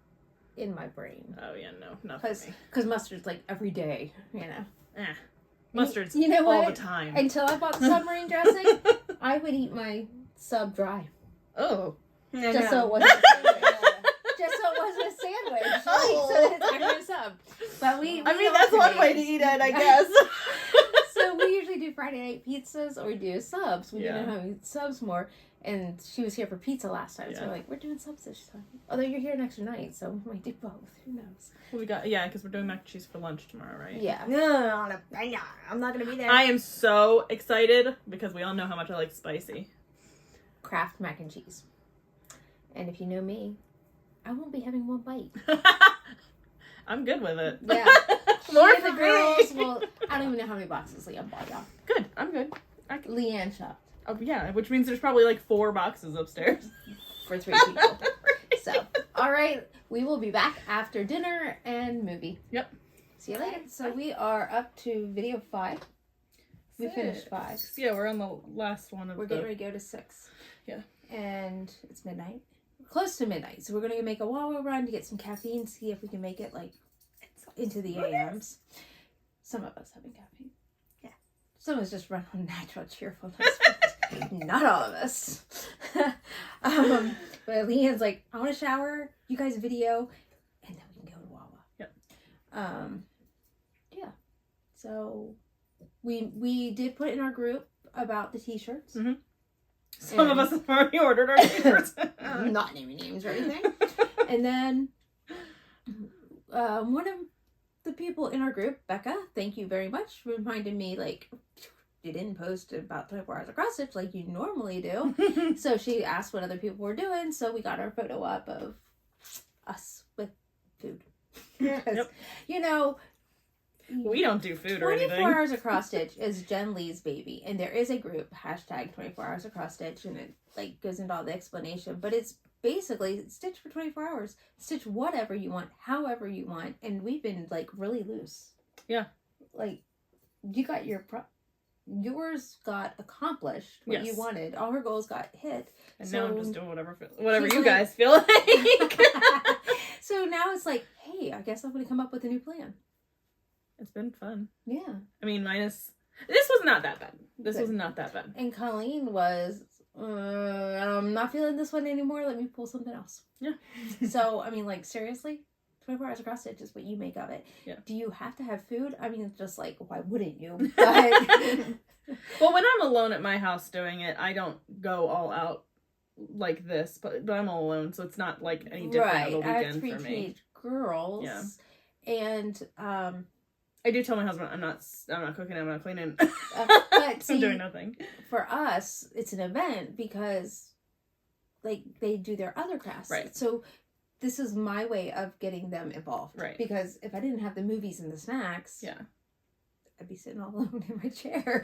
in my brain. Oh yeah, no, not for me. Because mustard's like every day, you know. Mustard's You know all what? the time. Until I bought the submarine dressing, I would eat my sub dry. Oh. Just so it wasn't a sandwich. Just so it wasn't a sandwich. Oh. So that it's actually a sub. But we I mean, that's one way to eat it, I guess. So we usually do Friday night pizzas or we do subs. We Yeah. do know subs more. And she was here for pizza last time. So Yeah. we're like, we're doing subs this time. Although you're here an extra night, so we might do both. Who knows? We got because we're doing mac and cheese for lunch tomorrow, right? Yeah. No, I'm not gonna be there. I am so excited because we all know how much I like spicy. Kraft mac and cheese. And if you know me, I won't be having one bite. I'm good with it. Yeah. More She and for the girls me. will, I don't even know how many boxes Leanne bought y'all. Good. I'm good. Leanne shopped Oh yeah, which means there's probably like 4 boxes upstairs. for 3 people. So, all right. We will be back after dinner and movie. Yep. See you later. So we are up to video 5. We finished 5. Yeah, we're on the last one of We're getting ready to go to 6. Yeah. And it's midnight. Close to midnight. So we're going to make a Wawa run to get some caffeine, see if we can make it like into the AMs. Some of us having caffeine. Yeah. Some of us just run on natural cheerfulness. Not all of us. But Leanne's like, I want to shower, you guys video, and then we can go to Wawa. Yep. Yeah. So we did put in our group about the t-shirts. Mm-hmm. Some of us have already ordered our t-shirts. Not naming names or anything. And then one of the people in our group, Becca, thank you very much, reminded me, like, you didn't post about 24 hours of cross stitch like you normally do. So she asked what other people were doing, so we got our photo up of us with food. Because, you know, We don't do food or 24 anything. hours of cross stitch is Jen Lee's baby, and there is a group hashtag 24 hours of cross stitch, and it like goes into all the explanation, but it's basically stitch for 24 hours, stitch whatever you want, however you want, and we've been like really loose. Yeah. Like you got yours got accomplished what you Yes. wanted, all her goals got hit, And so now I'm just doing whatever she's you like- guys feel like. so now it's like, hey, I guess I'm gonna come up with a new plan. It's been fun. Yeah. I mean, this was not that bad. This Good. was not that bad. And Colleen was, I'm not feeling this one anymore. Let me pull something else. Yeah. So, I mean, like, seriously? 24 hours of cross stitch is what you make of it. Yeah. Do you have to have food? I mean, it's just like, why wouldn't you? But Well, when I'm alone at my house doing it, I don't go all out like this, but I'm all alone, so it's not like any different right. of a I have weekend 3 for me. teenage girls. Yeah. And, I do tell my husband I'm not cooking, I'm not cleaning. but I'm see, doing nothing. for us, it's an event because like they do their other crafts. Right. So this is my way of getting them involved. Right. Because if I didn't have the movies and the snacks, Yeah. I'd be sitting all alone in my chair.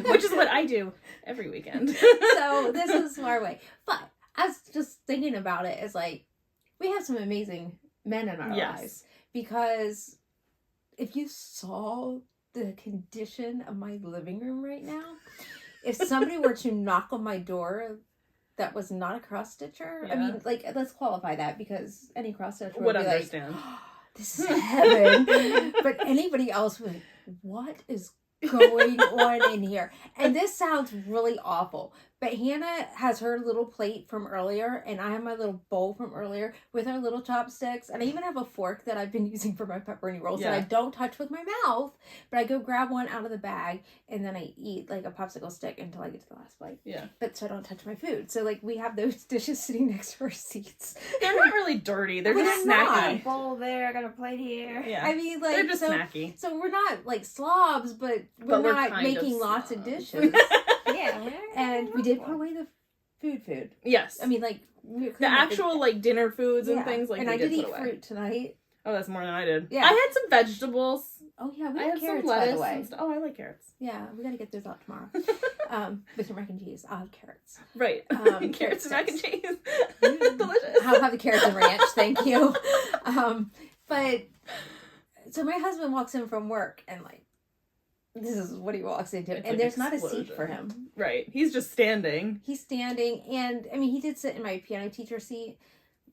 Which is what I do every weekend. So this is our way. But I was just thinking about it as like, we have some amazing men in our lives. Because if you saw the condition of my living room right now, if somebody were to knock on my door that was not a cross-stitcher, I mean, like, let's qualify that, because any cross-stitcher would be understand. like, oh, this is heaven. But anybody else would, what is going on in here? And this sounds really awful, but Hannah has her little plate from earlier, and I have my little bowl from earlier with our little chopsticks, and I even have a fork that I've been using for my pepperoni rolls that I don't touch with my mouth, but I go grab one out of the bag, and then I eat like a popsicle stick until I get to the last bite. Yeah. But so I don't touch my food. So like we have those dishes sitting next to our seats. They're not really dirty. They're Well, just they're snacky. not. I got a bowl there. I got a plate here. Yeah. I mean, like, they're just snacky. So we're not like slobs, but we're we're not kind of making lots of slobs. dishes. Yeah. And we did put away the food. Yes. I mean, like the actual like dinner foods and yeah. things like. And we I did eat put away. fruit tonight. Oh, that's more than I did. Yeah. I had some vegetables. Oh yeah, we I had had carrots some lettuce. by the way. And stuff. Oh, I like carrots. Yeah, we gotta get those out tomorrow. With your mac and cheese, I'll have carrots. Right. Carrot Carrots and mac and sticks. cheese. Delicious. I'll have the carrots and ranch, thank you. But so my husband walks in from work and like, this is what he walks into, It's and like there's not a explosion. seat for him. Right. He's just standing. He's standing, and I mean, he did sit in my piano teacher seat,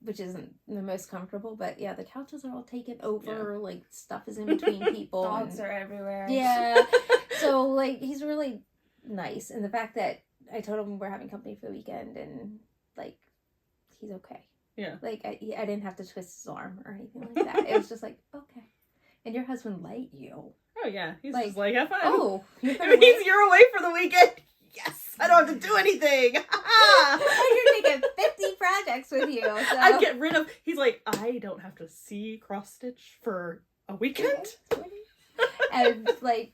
which isn't the most comfortable, but yeah, the couches are all taken over, like stuff is in between people. Dogs are everywhere. Yeah. So like, he's really nice, and the fact that I told him we're having company for the weekend, and like, he's okay. Yeah. Like, I didn't have to twist his arm or anything like that. It was just like, okay. And your husband let you. Oh yeah. He's Like, just like, have fun. Oh, you're It means you're away for the weekend. Yes. I don't have to do anything. you're taking 50 projects with you. So. I get rid of. He's like, I don't have to see cross stitch for a weekend. And like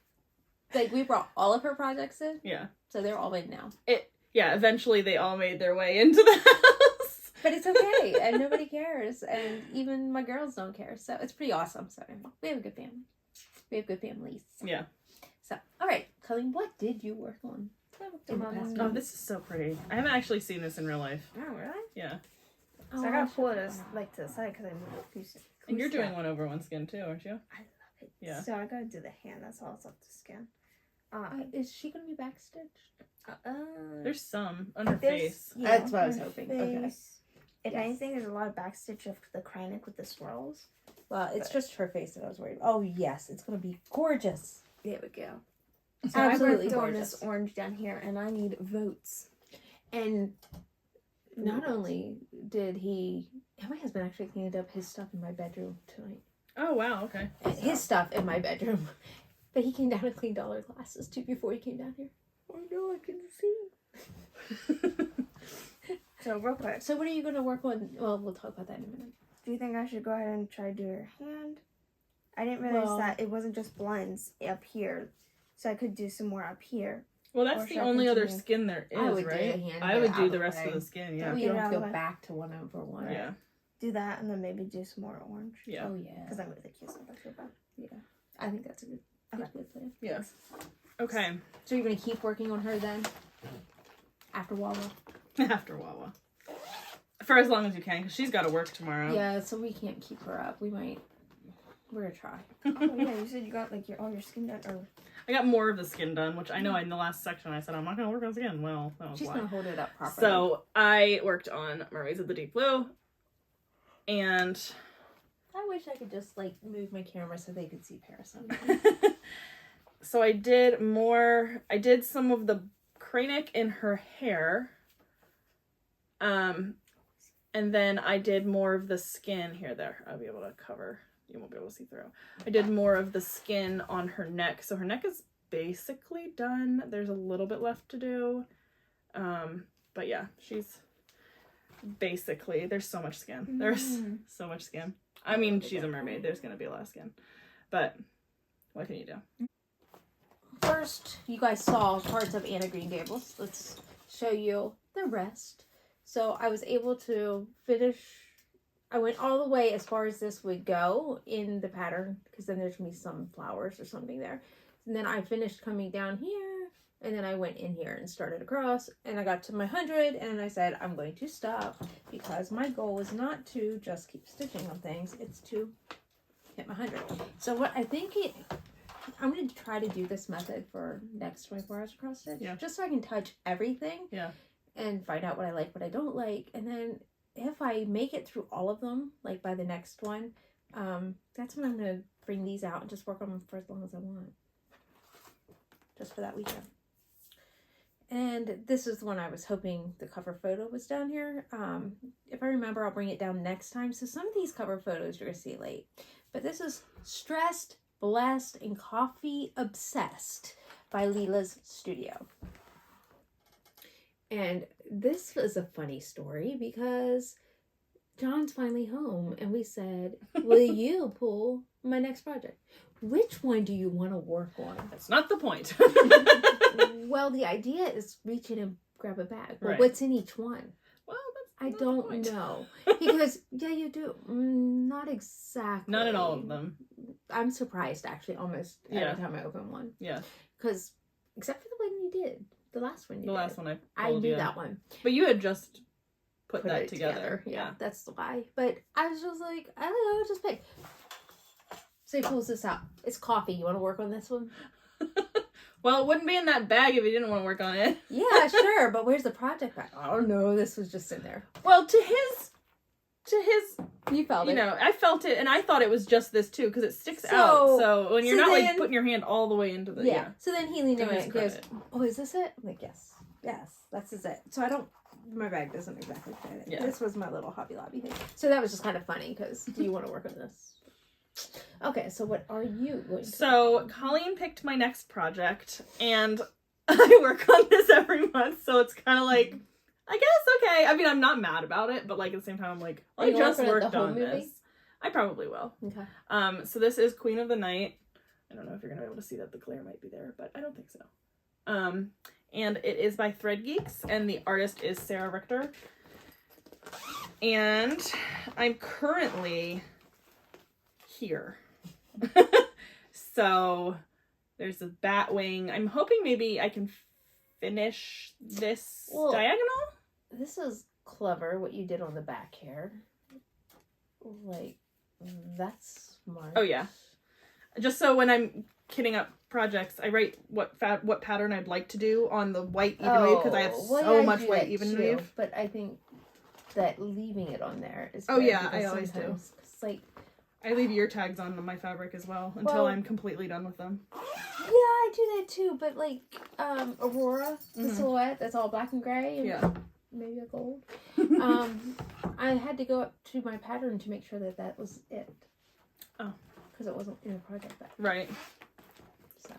we brought all of her projects in, Yeah. so they're all in now. Yeah. Eventually, they all made their way into the house. But it's okay, and nobody cares, and even my girls don't care. So it's pretty awesome. So we have a good family. We have good families. Yeah. So all right, Colleen, what did you work on? In the past Oh, month? this is so pretty. I haven't actually seen this in real life. Oh, really? Yeah. So I gotta pull it like to the side because I moved a few. And you're doing one over one skin too, aren't you? I love it. Yeah. So I gotta do the hand. That's all it's up to skin. Is she gonna be backstitched? There's some on her There's- face. yeah, That's what I was her hoping. Okay. face. If Yes. anything, there's a lot of backstitch of the Kreinik with the swirls. Well, it's But- just her face that I was worried about. Oh yes, it's gonna be gorgeous. There we go. So Absolutely I worked on gorgeous. this orange down here, and I need votes. And not only did my husband actually cleaned up his stuff in my bedroom tonight. Oh wow. Okay. His stuff in my bedroom. But he came down and cleaned all our glasses too before he came down here. Oh no, I can see. So real quick, So what are you going to work on? Well, we'll talk about that in a minute. do you think I should go ahead and try to do your hand? I didn't realize Well- that it wasn't just blends up here, so I could do some more up here. Well, Or that's the should I only other continue? skin there is, I would do right? the hand, I get would it do out the of rest the of the way. skin. So Yeah. we Get it don't out of go the way. back to 1/1. Yeah. Do that, and then maybe do some more orange. Yeah. Oh yeah. Because I'm really cute about your back. I think that's a good plan. Yeah. Okay. So you're going to keep working on her then? After Wawa? After Wawa. For as long as you can, because she's got to work tomorrow. Yeah, so we can't keep her up. We're going to try. Oh yeah, you said you got like all your skin done, or I got more of the skin done, which I know in the last section I said I'm not going to work on skin. Well, that was She's why. going to hold it up properly. So I worked on Mermaids of the Deep Blue, and I wish I could just like move my camera so they could see Paris. so I did some of the Kreinik in her hair. And then I did more of the skin here. There, I'll be able to cover. You won't be able to see through. I did more of the skin on her neck. So her neck is basically done. There's a little bit left to do. But yeah, she's basically, there's so much skin. There's so much skin. I mean, she's a mermaid. There's going to be a lot of skin. But what can you do? First, you guys saw parts of Anna Green Gables. Let's show you the rest. So I was able to finish. I went all the way as far as this would go in the pattern, because then there's going to be some flowers or something there. And then I finished coming down here, and then I went in here and started across, and I got to my 100, and I said, I'm going to stop, because my goal is not to just keep stitching on things, it's to hit my 100. So what I think I'm going to try to do this method for next 24 hours across stitch, just so I can touch everything, and find out what I like, what I don't like, and then if I make it through all of them, like by the next one, that's when I'm going to bring these out and just work on them for as long as I want. Just for that weekend. And this is the one I was hoping the cover photo was down here. If I remember, I'll bring it down next time. So some of these cover photos you're going to see late. But this is Stressed, Blessed, and Coffee Obsessed by Leela's Studio. And this was a funny story because John's finally home and we said, will you pull my next project? Which one do you want to work on? That's not the point. Well, the idea is reach in and grab a bag. Well, Right. what's in each one? Well, I that's not the don't point. know. Because, yeah, you do. Not exactly. Not in all of them. I'm surprised, actually, almost every time I open one. Yeah. Because, except for the one you did. The last one you The did. last one I pulled, knew that one. But you had just put Put that it together. Yeah, that's why. But I was just like, I don't know, just pick. So he pulls this out. It's coffee. You want to work on this one? Well, it wouldn't be in that bag if you didn't want to work on it. Yeah, sure. But where's the project bag? I don't know. This was just in there. Well, to his, You felt it. you know, I felt it, and I thought it was just this too because it sticks So- out. So when you're so not then- like putting your hand all the way into the Yeah. So then he leaned To over his and goes, credit. "Oh, is this it?" I'm like, "Yes, yes, this is it." So I don't. My bag doesn't exactly fit it. Yeah. This was my little Hobby Lobby thing. So that was just kind of funny because do you want to work on this? Okay, so what are you going to So Colleen picked my next project, and I work on this every month, so it's kind of like, I guess, okay. I mean, I'm not mad about it, but like at the same time, I'm like, Are I you just working on the worked whole on movie? this. I probably will. Okay. So this is Queen of the Night. I don't know if you're gonna be able to see that. The glare might be there, but I don't think so. And it is by Thread Geeks, and the artist is Sarah Richter. And I'm currently here. So there's a bat wing. I'm hoping maybe I can finish this diagonal. This is clever what you did on the back here. Like, that's smart. Oh yeah. Just so when I'm kitting up projects, I write what pattern I'd like to do on the white even weave because I have so much white even weave. But I think that leaving it on there is Oh, good yeah, because I always do. sometimes it's like, I leave ear tags on my fabric as well until I'm completely done with them. yeah, I do that too. But like Aurora, the silhouette that's all black and gray, and maybe a gold. I had to go up to my pattern to make sure that that was it. Oh, because it wasn't in the project bag. Right. So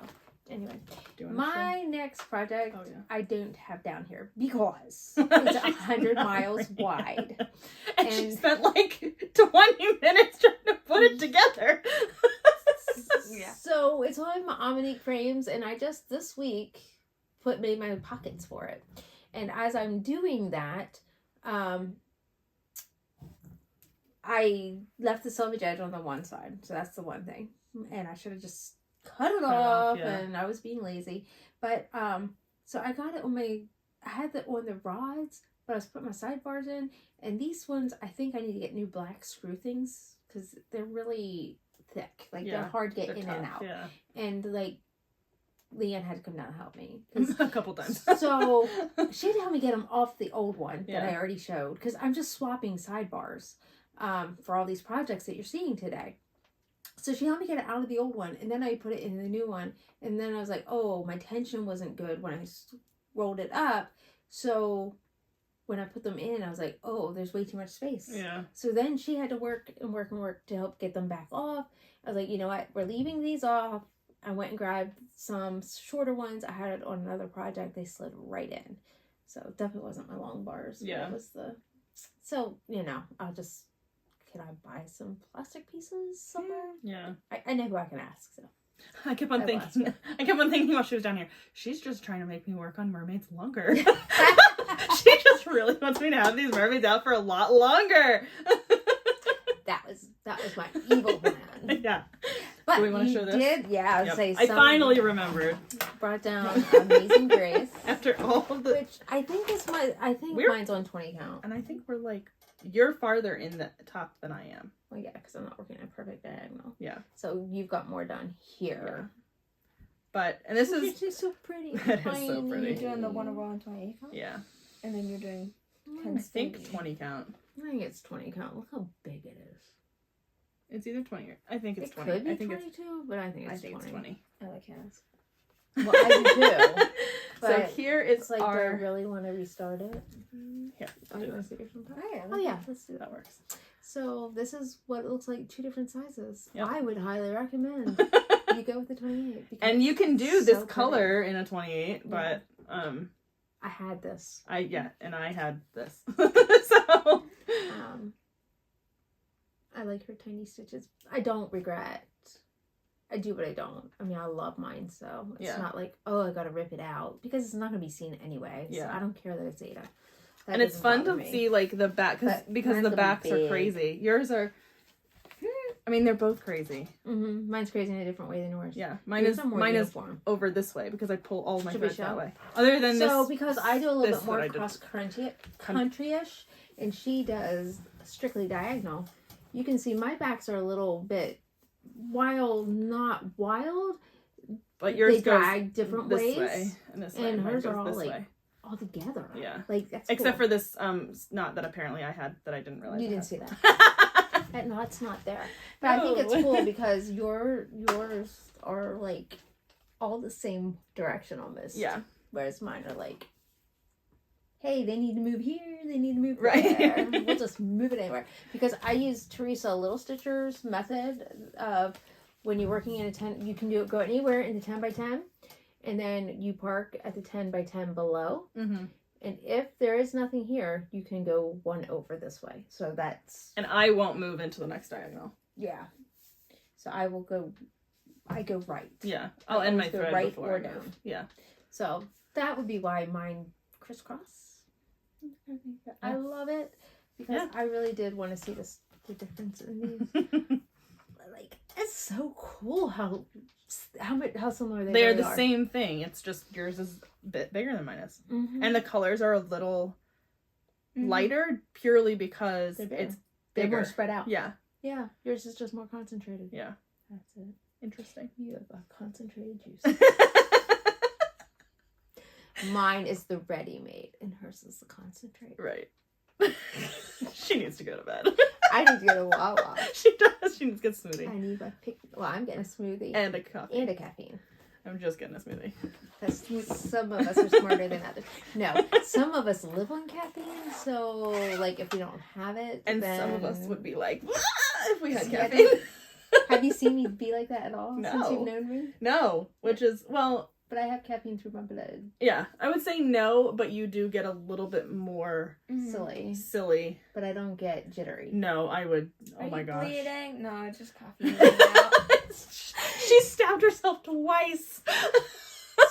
anyway, Do you want to my next project Oh, yeah. I don't have down here because it's 100 miles wide. And she And- spent like 20 minutes trying to put it together. Yeah. So it's on my Omnique frames, and I just this week made my pockets for it. And as I'm doing that, I left the selvage edge on the one side, so that's the one thing. And I should have just cut it off, yeah. and I was being lazy. But so I got it on I had it on the rods, but I was putting my sidebars in, and these ones I think I need to get new black screw things because they're really thick, like they're hard to get They're in tough, and out. Yeah. And like Leanne had to come down and help me. A couple times. So she had to help me get them off the old one that I Yeah. already showed because I'm just swapping sidebars for all these projects that you're seeing today. So she helped me get it out of the old one, and then I put it in the new one, and then I was like, oh, my tension wasn't good when I rolled it up. So when I put them in, I was like, oh, there's way too much space. Yeah. So then she had to work to help get them back off. I was like, you know what? We're leaving these off. I went and grabbed some shorter ones. I had it on another project. They slid right in. So it definitely wasn't my long bars. Yeah. It was so, you know, can I buy some plastic pieces somewhere? Yeah. I know who I can ask, so. I kept on thinking while she was down here, she's just trying to make me work on mermaids longer. She just really wants me to have these mermaids out for a lot longer. That was my evil plan. Yeah. But Do we want to show this? Yeah, I would Yep. say I finally remembered. brought down Amazing Grace. After all of the... Which I think is mine's on 20 count. And I think we're like, you're farther in the top than I am. Well, yeah, because I'm not working a perfect diagonal. Yeah. So you've got more done here. But, and this is... It's so pretty. It is so pretty. You're doing the one Aurora on 28 count? Yeah. And then you're doing I think 20 count. I think it's 20 count. Look how big it is. It's either 20 or... I think it's It 20. could be I think 22, but I think it's 20. it's 20. I like hands. Well, I do. So But here it's it's like, do I our... really want to restart it? Here. Oh, you want to see a different part? Oh, yeah. Oh, yeah, let's do that. That works. So this is what it looks like, 2 different sizes. Yep. I would highly recommend you go with the 28. because And you can do it's this so color in a 28, Yeah. but I had this. I had this. So I like her tiny stitches. I don't regret. I do, but I don't. I mean, I love mine, so it's Yeah. not like, oh, I gotta rip it out, because it's not gonna be seen anyway. So Yeah. I don't care that it's Ada. That and it's doesn't fun bother to me. see like the back But because mine's the gonna be backs are big. crazy. Yours are I mean they're both crazy. Mine's crazy in a different way than yours. Yeah. Mine Yours is are more mine uniform. is over this way because I pull all of my Should we threads that show? way. Other than So this because I do a little this bit more what I did. cross country-ish, and she does strictly diagonal, you can see my backs are a little bit, while not wild, but yours they goes drag different this ways, way and this way. and mine hers goes are all this like way. all together. Yeah. Like that's Except cool. for this knot that apparently I had that I didn't realize. You I didn't had. see that. That knot's not there. But I think it's No. cool because yours are like all the same direction almost. Yeah. Whereas mine are like, hey, they need to move here, they need to move Right. there. We'll just move it anywhere. Because I use Teresa Little Stitcher's method of when you're working in a 10, you can go anywhere in the 10 by 10, and then you park at the 10 by 10 below. Mm-hmm. And if there is nothing here, you can go one over this way. So that's... And I won't move into the next diagonal. Yeah. So I go right. Yeah. I'll I end my always go thread right before or I move. down. Yeah. So that would be why mine crisscross. I love it because I really did want to see the difference in these. Like, it's so cool how similar they They're really the are. same thing. It's just yours is a bit bigger than mine is. Mhm. And the colors are a little lighter purely because They're bigger. it's They're bigger. more spread out. Yeah. Yeah. Yours is just more concentrated. Yeah. That's it. Interesting. You have a concentrated juice. Mine is the ready-made, and hers is the concentrated. Right. She needs to go to bed. I need to go to Wawa. She does. She needs to get a smoothie. I need my pick. Well, I'm getting a smoothie And a coffee. and a caffeine. I'm just getting a smoothie. Because some of us are smarter than others. No, some of us live on caffeine, so like if we don't have it, And then... some of us would be like, "Ah," if we had Yeah, caffeine. Have you seen me be like that at all since No. you've known me? No, which is, well, But I have caffeine through my blood. yeah, I would say no, but you do get a little bit more Silly. silly. But I don't get jittery. No, I would, Are oh my you gosh. bleeding? No, it's just coffee. Out. She stabbed herself twice.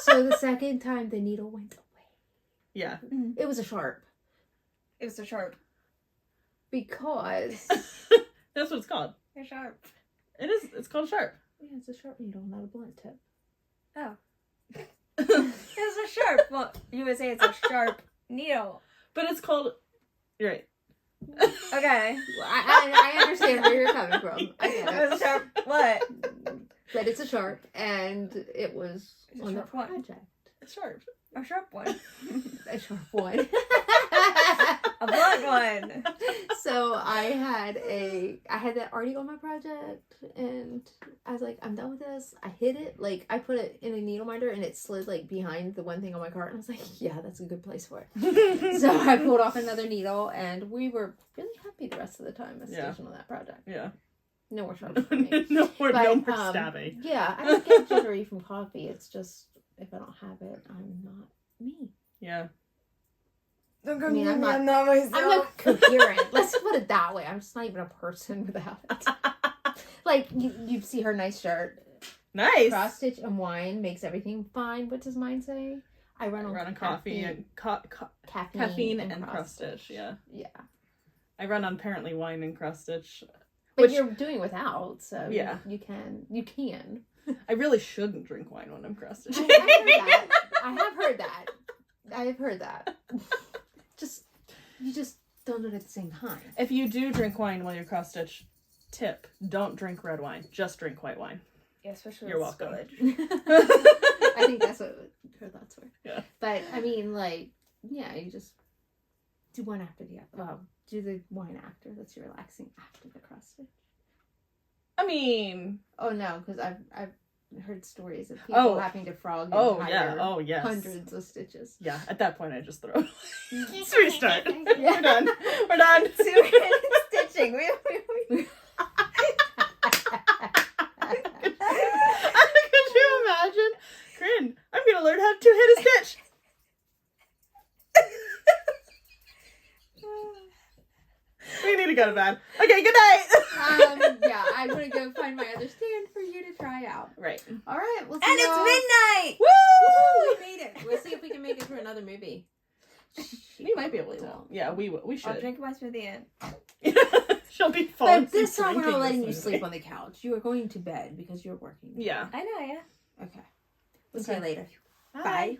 So the second time the needle went away. Yeah. It was a sharp. It was so sharp. Because... That's what it's called. You're sharp. It is, it's called a sharp. Yeah, it's a sharp needle, not a blunt tip. Oh. It's a sharp. Well, you would say it's a sharp needle. But it's called, you're right. Okay. Well, I understand where you're coming from. I get It was it. a sharp what? But it's a sharp, and it was It's a on the sharp one. project. It's sharp. A sharp one. A sharp one. A blunt one. So I had that already on my project, and I was like, I'm done with this. I hid it, like I put it in a needle minder, and it slid like behind the one thing on my cart, and I was like, yeah, that's a good place for it. So I pulled off another needle, and we were really happy the rest of the time as Yeah. station on that project. Yeah. No more sharps for me. no more But, stabbing. Yeah, I don't get jittery from coffee. It's just if I don't have it, I'm not me. Yeah. Don't I mean, I'm I'm not myself. I'm not coherent. Let's put it that way. I'm just not even a person without it. Like you see her nice shirt. Nice. Cross stitch and wine makes everything fine. What does mine say? I run on coffee and caffeine and cross stitch. Yeah. I run on apparently wine and cross stitch. But you're doing without, so yeah, you can. I really shouldn't drink wine when I'm cross stitching. I have heard that. You just don't do it at the same time. If you do drink wine while you're cross stitch, tip: don't drink red wine. Just drink white wine. Yeah, especially you're welcome. I think that's what her thoughts were. Yeah. But I mean, like, yeah, you just do one after the other. Well, do the wine after. That's your relaxing after the cross stitch. I mean, oh no, because I've heard stories of people having to frog hundreds of stitches. Yeah, at that point I just throw. Let's restart. Yeah. We're done. Stitching. Could you imagine? Corinne, I'm gonna learn how to hit a stitch. We need to go to bed. Okay, good night. Yeah, I'm gonna go find my other stand for you to try out. Right. All right. We'll see and it's midnight. Woo! We made it. We'll see if we can make it through another movie. We might be able to. Yeah, we should. I'll drink my smoothie in. She'll be falling. But this time we're not letting you sleep on the couch. You are going to bed because you're working. Yeah. I know. Yeah. Okay. We'll see you later. Bye.